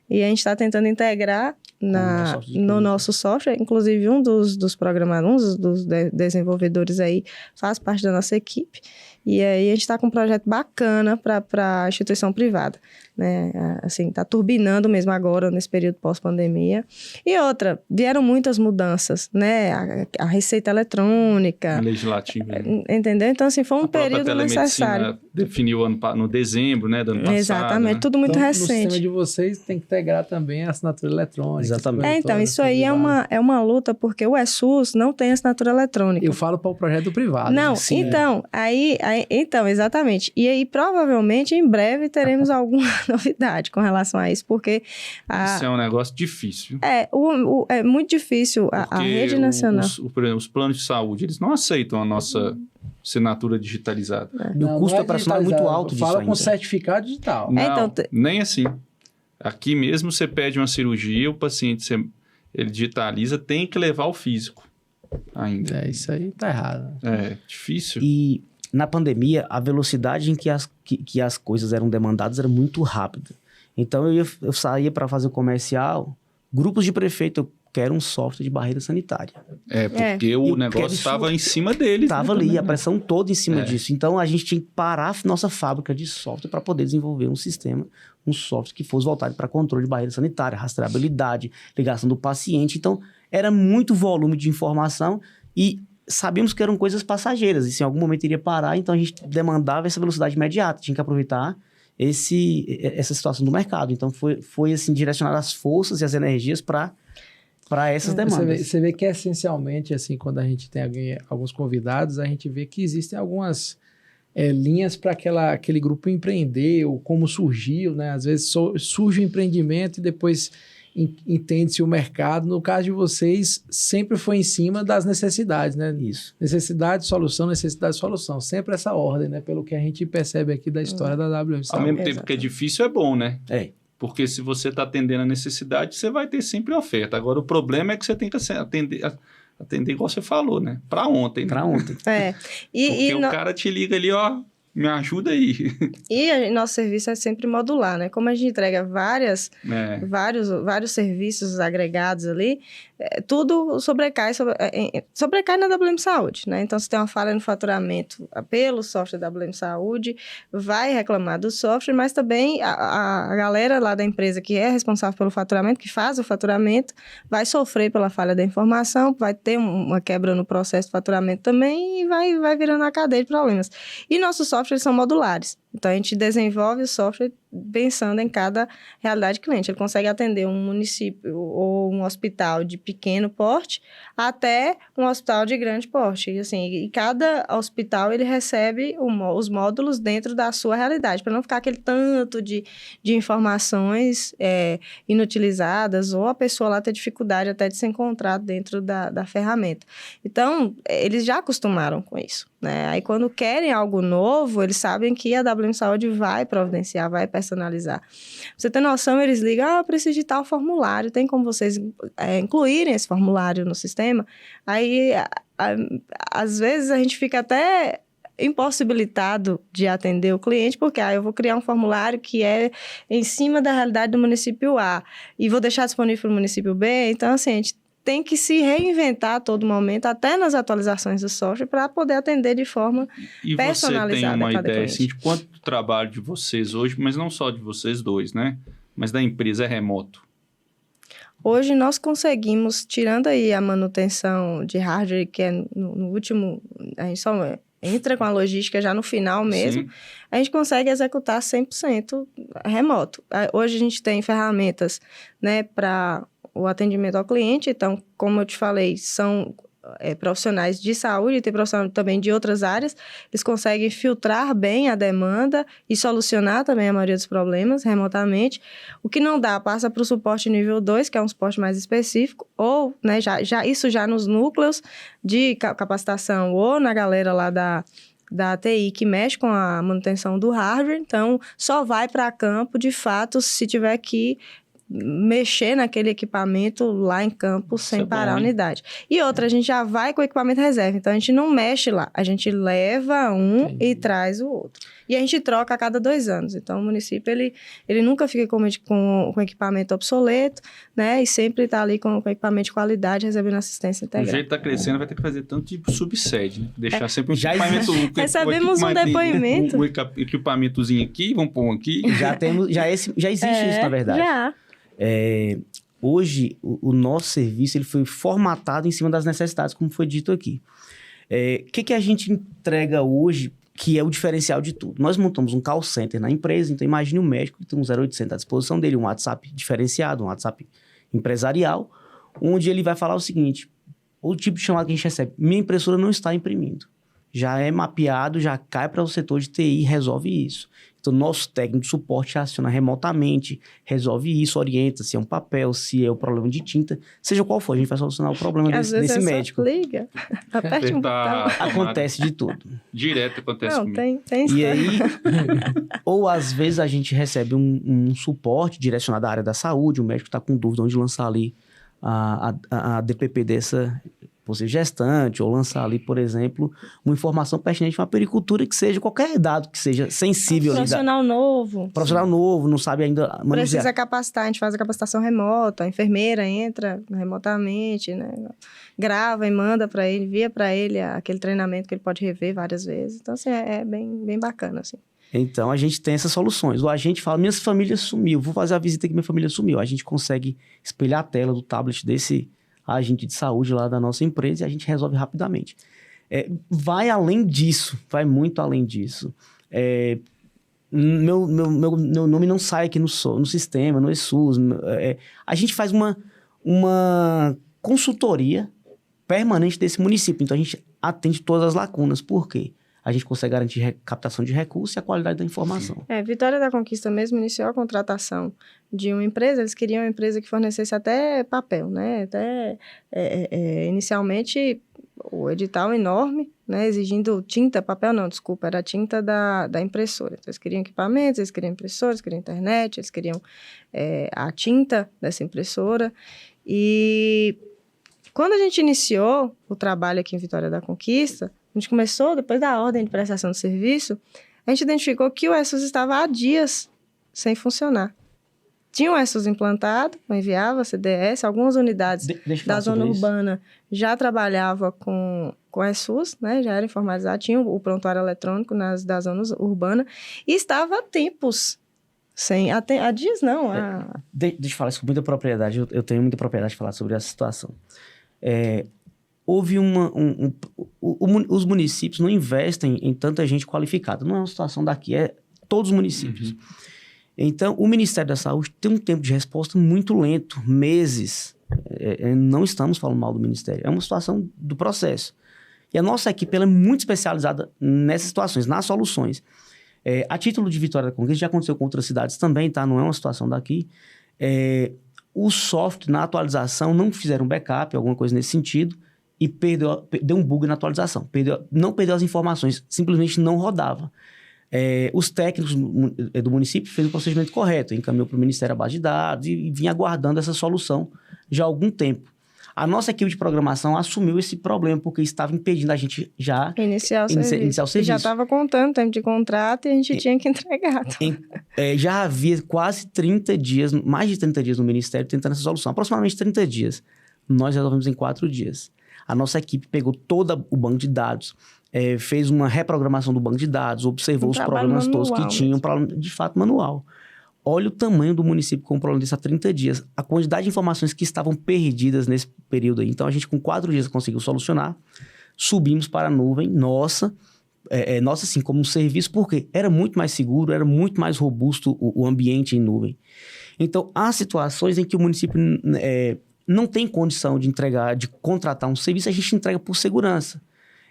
E a gente está tentando integrar no nosso software, inclusive um dos programadores, um dos desenvolvedores aí faz parte da nossa equipe. E aí a gente está com um projeto bacana para a instituição privada, né? Assim, está turbinando mesmo agora, nesse período pós-pandemia. E outra, vieram muitas mudanças, né? A receita eletrônica. Legislativa. Entendeu? Então, assim, foi um período necessário. Definiu no dezembro, né, do ano passado. Exatamente, né? Tudo muito recente. No sistema de vocês tem que integrar também a assinatura eletrônica. Exatamente. Então, isso aí é uma luta, porque o ESUS não tem assinatura eletrônica. Eu falo para o projeto privado. Não, né? Sim, então, exatamente. E aí, provavelmente, em breve, teremos alguma novidade com relação a isso, porque... Isso é um negócio difícil. É muito difícil. A rede nacional... Por exemplo, os planos de saúde, eles não aceitam a nossa assinatura digitalizada. E o custo operacional é muito alto disso Fala ainda. com certificado digital. Não, nem assim. Aqui mesmo, você pede uma cirurgia, o paciente, ele digitaliza, tem que levar o físico ainda. Isso aí tá errado. É difícil. E na pandemia, a velocidade em que as coisas eram demandadas era muito rápida. Então, eu saía para fazer o comercial, grupos de prefeito, eu quero um software de barreira sanitária. Porque o negócio estava em cima deles. Estava ali, a pressão toda em cima disso. Então, a gente tinha que parar a nossa fábrica de software para poder desenvolver um software que fosse voltado para controle de barreira sanitária, rastreabilidade, ligação do paciente. Então, era muito volume de informação e sabíamos que eram coisas passageiras. E se em algum momento iria parar, então a gente demandava essa velocidade imediata. Tinha que aproveitar essa situação do mercado. Então, foi assim, direcionar as forças e as energias para essas demandas. Você vê que essencialmente, assim, quando a gente tem alguns convidados, a gente vê que existem algumas linhas para aquele grupo empreender, ou como surgiu, né? Às vezes surge o empreendimento e depois entende-se o mercado. No caso de vocês, sempre foi em cima das necessidades, né? Isso. Necessidade, solução, necessidade, solução. Sempre essa ordem, né? Pelo que a gente percebe aqui da história da WM. Ao mesmo tempo que é difícil, é bom, né? Porque se você está atendendo a necessidade, você vai ter sempre oferta. Agora, o problema é que você tem que atender igual você falou, né? Para ontem. Né? Para ontem. Porque o cara te liga ali, ó, me ajuda aí. E nosso serviço é sempre modular, né? Como a gente entrega vários serviços agregados ali, tudo sobrecai na WM Saúde, né? Então, se tem uma falha no faturamento pelo software da WM Saúde, vai reclamar do software, mas também a galera lá da empresa que é responsável pelo faturamento, que faz o faturamento, vai sofrer pela falha da informação, vai ter uma quebra no processo de faturamento também e vai virando a cadeia de problemas. E nossos softwares são modulares. Então, a gente desenvolve o software pensando em cada realidade cliente. Ele consegue atender um município ou um hospital de pequeno porte até um hospital de grande porte. E, assim, e cada hospital ele recebe os módulos dentro da sua realidade, para não ficar aquele tanto de informações inutilizadas ou a pessoa lá ter dificuldade até de se encontrar dentro da ferramenta. Então, eles já acostumaram com isso, né? Aí, quando querem algo novo, eles sabem que a WM Saúde vai providenciar, vai personalizar. Pra você ter noção, eles ligam, eu preciso de tal formulário, tem como vocês incluírem esse formulário no sistema? Aí, às vezes, a gente fica até impossibilitado de atender o cliente, porque eu vou criar um formulário que é em cima da realidade do município A e vou deixar disponível para o município B. Então, assim, a gente tem que se reinventar a todo momento, até nas atualizações do software, para poder atender de forma personalizada. E você tem uma ideia cliente. Assim, de quanto trabalho de vocês hoje, mas não só de vocês dois, né? Mas da empresa é remoto? Hoje nós conseguimos, tirando aí a manutenção de hardware, que é no último, a gente só entra com a logística já no final mesmo, sim, a gente consegue executar 100% remoto. Hoje a gente tem ferramentas, né, para o atendimento ao cliente. Então, como eu te falei, são profissionais de saúde, tem profissionais também de outras áreas, eles conseguem filtrar bem a demanda e solucionar também a maioria dos problemas remotamente. O que não dá, passa para o suporte nível 2, que é um suporte mais específico, ou, né, isso já nos núcleos de capacitação, ou na galera lá da TI que mexe com a manutenção do hardware, então só vai para campo, de fato, se tiver que mexer naquele equipamento lá em campo sem parar a unidade. E outra, a gente já vai com o equipamento reserva, então a gente não mexe lá, a gente leva e traz o outro. E a gente troca a cada 2 anos, então o município ele nunca fica com equipamento obsoleto, né, e sempre está ali com equipamento de qualidade, recebendo assistência integrada. O jeito que está crescendo vai ter que fazer tanto tipo subsede, né? Deixar sempre um equipamento... Recebemos um depoimento. O equipamentozinho aqui, vamos pôr um aqui. Já existe isso, na verdade. Já. Hoje, o nosso serviço ele foi formatado em cima das necessidades, como foi dito aqui. O que a gente entrega hoje, que é o diferencial de tudo? Nós montamos um call center na empresa, então imagine um médico que tem um 0800 à disposição dele, um WhatsApp diferenciado, um WhatsApp empresarial, onde ele vai falar o seguinte: o tipo de chamada que a gente recebe, minha impressora não está imprimindo. Já é mapeado, já cai para o setor de TI e resolve isso. Então, nosso técnico de suporte aciona remotamente, resolve isso, orienta se é um papel, se é o problema de tinta, seja qual for, a gente vai solucionar o problema desse médico. Liga, aperte um botão. Acontece de tudo. Direto acontece comigo. Tem E aí, ou às vezes a gente recebe um suporte direcionado à área da saúde, o médico está com dúvida onde lançar ali a DPP dessa possível gestante, ou lançar ali, por exemplo, uma informação pertinente para uma pericultura que seja, qualquer dado que seja sensível. Profissional novo. Profissional novo, não sabe ainda manusear. Precisa capacitar, a gente faz a capacitação remota, a enfermeira entra remotamente, né? Grava e manda para ele, envia para ele aquele treinamento que ele pode rever várias vezes. Então, assim, é bem bacana, assim. Então, a gente tem essas soluções. O agente fala, minha família sumiu, vou fazer a visita que minha família sumiu. A gente consegue espelhar a tela do tablet desse agente de saúde lá da nossa empresa e a gente resolve rapidamente. Vai além disso, vai muito além disso. Meu nome não sai aqui no sistema, no ESUS. A gente faz uma consultoria permanente desse município. Então, a gente atende todas as lacunas. Por quê? A gente consegue garantir captação de recursos e a qualidade da informação. Vitória da Conquista mesmo iniciou a contratação de uma empresa. Eles queriam uma empresa que fornecesse até papel, né? Inicialmente, o edital enorme, né? Exigindo tinta, papel não, desculpa, era a tinta da impressora. Então, eles queriam equipamentos, eles queriam impressoras, eles queriam internet, eles queriam a tinta dessa impressora. E quando a gente iniciou o trabalho aqui em Vitória da Conquista, a gente começou, depois da ordem de prestação de serviço, a gente identificou que o ESUS estava há dias sem funcionar. Tinha o ESUS implantado, enviava CDS, algumas unidades da zona urbana já trabalhavam com o ESUS, né, já era informatizado, tinha o prontuário eletrônico da zona urbana, e estava há tempos sem, há dias não. Deixa eu falar isso com muita propriedade, eu tenho muita propriedade de falar sobre essa situação. Houve os municípios não investem em tanta gente qualificada. Não é uma situação daqui, é todos os municípios. Uhum. Então, o Ministério da Saúde tem um tempo de resposta muito lento, meses. Não estamos falando mal do Ministério, é uma situação do processo. E a nossa equipe ela é muito especializada nessas situações, nas soluções. A título de Vitória da Conquista, já aconteceu com outras cidades também, tá? Não é uma situação daqui. O software, na atualização, não fizeram backup, alguma coisa nesse sentido, e deu um bug na atualização. Não perdeu as informações, simplesmente não rodava. Os técnicos do município fez o procedimento correto, encaminhou para o Ministério a base de dados e vinha aguardando essa solução já há algum tempo. A nossa equipe de programação assumiu esse problema porque estava impedindo a gente já iniciar o serviço. Já estava contando o tempo de contrato e a gente tinha que entregar. Já havia quase 30 dias, mais de 30 dias no Ministério tentando essa solução. Aproximadamente 30 dias. Nós resolvemos em 4 dias. A nossa equipe pegou todo o banco de dados, fez uma reprogramação do banco de dados, observou os problemas todos que tinham, de fato, manual. Olha o tamanho do município com um problema desse há 30 dias. A quantidade de informações que estavam perdidas nesse período aí. Então, a gente, com 4 dias, conseguiu solucionar. Subimos para a nuvem, nossa, assim, como um serviço, porque era muito mais seguro, era muito mais robusto o ambiente em nuvem. Então, há situações em que o município não tem condição de entregar, de contratar um serviço, a gente entrega por segurança.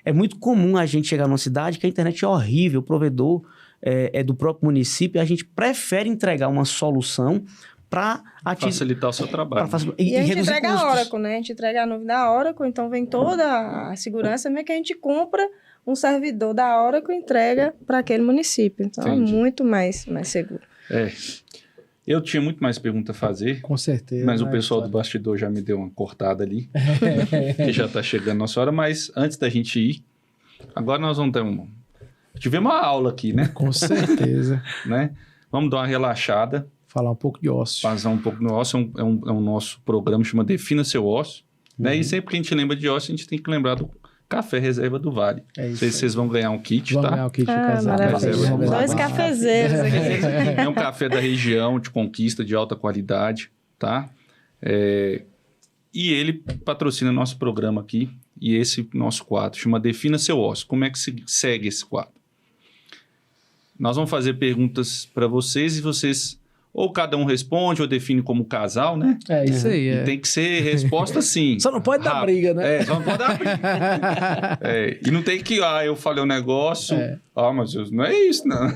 É muito comum a gente chegar numa cidade que a internet é horrível, o provedor é do próprio município, e a gente prefere entregar uma solução para facilitar o seu trabalho. E a gente reduzir entrega custos. a Oracle, né? A gente entrega a nuvem da Oracle, então vem toda a segurança, mesmo que a gente compra um servidor da Oracle e entrega para aquele município. Então Entendi. é muito mais seguro. Eu tinha muito mais pergunta a fazer, Com certeza. mas o né, pessoal do Vitória? bastidor já me deu uma cortada ali, que já está chegando a nossa hora, mas antes da gente ir, agora nós vamos ter tivemos uma aula aqui, né? Com certeza. né? Vamos dar uma relaxada, Falar um pouco de ócio. passar um pouco no ócio, é um nosso programa que chama Defina Seu Ócio, né? E sempre que a gente lembra de ócio, a gente tem que lembrar do Café Reserva do Vale. É Não sei se vocês vão ganhar um kit, Vamos tá? ganhar o kit de Ah, casal. maravilhoso. Reserva. Dois cafezeiros aqui. É um café da região, de conquista, de alta qualidade, tá? E ele patrocina nosso programa aqui, e esse nosso quadro chama Defina Seu Ócio. Como é que se segue esse quadro? Nós vamos fazer perguntas para vocês, e vocês ou cada um responde, ou define como casal, né? É isso aí. E tem que ser resposta sim. Só não pode dar rápido. briga, né? Só não pode dar briga. E não tem que, eu falei um negócio, mas não é isso, não.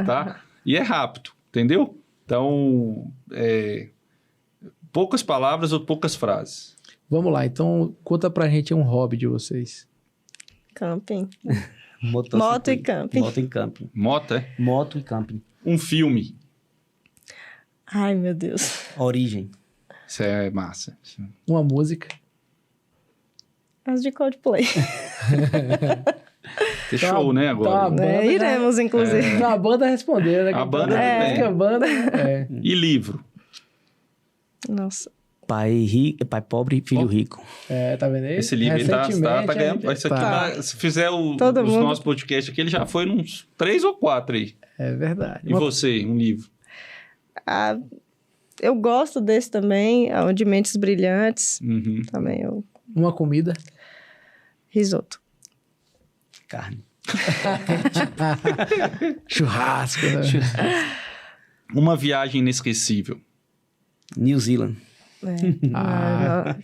Tá? E é rápido, entendeu? Então, poucas palavras ou poucas frases. Vamos lá, então conta pra gente um hobby de vocês. Camping. Motocicleta. Moto e camping. Moto e camping. Moto, é? Moto e camping. Um filme. Ai, meu Deus. Origem. Isso é massa. Uma música. As de Coldplay. Tem show, né, agora? Tá, a banda já- Iremos, inclusive. Então, a banda respondeu, né? A banda é. também. A banda, E livro. Nossa. Pai pobre, filho rico. tá vendo aí? Esse livro aí tá ganhando. Isso aqui, tá. se fizer os Todo mundo. nossos podcasts aqui, ele já foi uns 3 ou 4 aí. É verdade. E você, um livro? Eu gosto desse também, o de Mentes Brilhantes. Uhum. Também, Uma comida. risoto. Carne. Churrasco, né? Uma viagem inesquecível. New Zealand.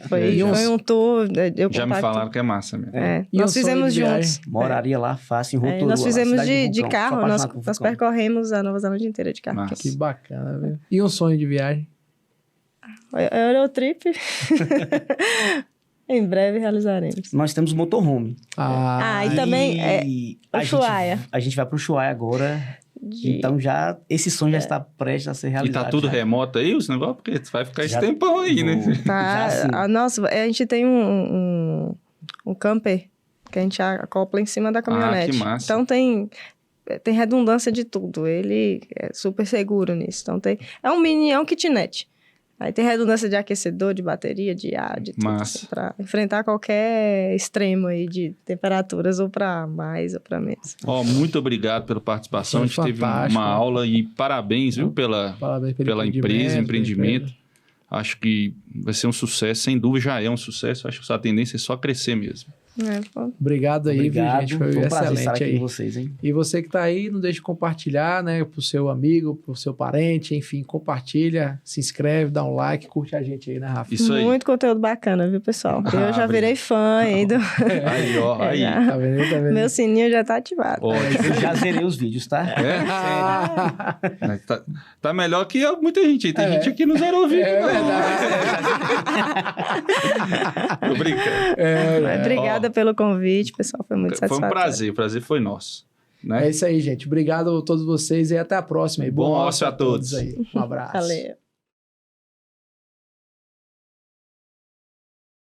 Foi um tour. Eu Já me compacto. falaram que é massa mesmo. E um Nós sonho fizemos de viagem? juntos. Moraria lá fácil, em Rotorua. Nós fizemos cidade de Vulcão. carro, Sou nós apaixonado por Vulcão. percorremos a Nova Zelândia inteira de carro. Massa. Que bacana, viu? E um sonho de viagem? Eurotrip. Em breve realizaremos. Nós temos o motorhome. E também o Ushuaia. A gente vai pro Ushuaia agora. Então esse sonho já está prestes a ser E realizado. tá tudo já. remoto aí, os negócios? Porque vai ficar esse Já- tempão aí, né? Tá, Já sim. nossa, a gente tem um camper que a gente acopla em cima da caminhonete. que massa. Então tem redundância de tudo. Ele é super seguro nisso. Então é um kitnet. Aí tem redundância de aquecedor, de bateria, de ar, de tudo. Massa. Assim, pra enfrentar qualquer extremo aí de temperaturas, ou para mais ou para menos. Muito obrigado pela participação. A gente Foi teve fantástico. uma aula e parabéns, viu, Parabéns pela empresa, empreendimento. Acho que vai ser um sucesso, sem dúvida já é um sucesso. Acho que a tendência é só crescer mesmo. Obrigado aí, viu, gente? Foi um prazer estar excelente aqui aí. com vocês, hein? E você que tá aí, não deixe de compartilhar, né? Pro seu amigo, pro seu parente, enfim, compartilha, se inscreve, dá um like, curte a gente aí, né, Rafa? Isso aí. Muito conteúdo bacana, viu, pessoal? Eu já virei fã aí do... Aí, ó, aí. já. Tá vendo? Tá vendo? Meu sininho já tá ativado. Ótimo. Eu já zerei os vídeos, tá? Tá melhor que muita gente aí. Tem gente aqui que não zerou o vídeo. É não. verdade. Tô brincando. Obrigada pelo convite, pessoal. Foi muito Foi um satisfatório. prazer. O prazer foi nosso. Né? É isso aí, gente. Obrigado a todos vocês e até a próxima. E Bom ócio a todos. aí. Um abraço. Valeu.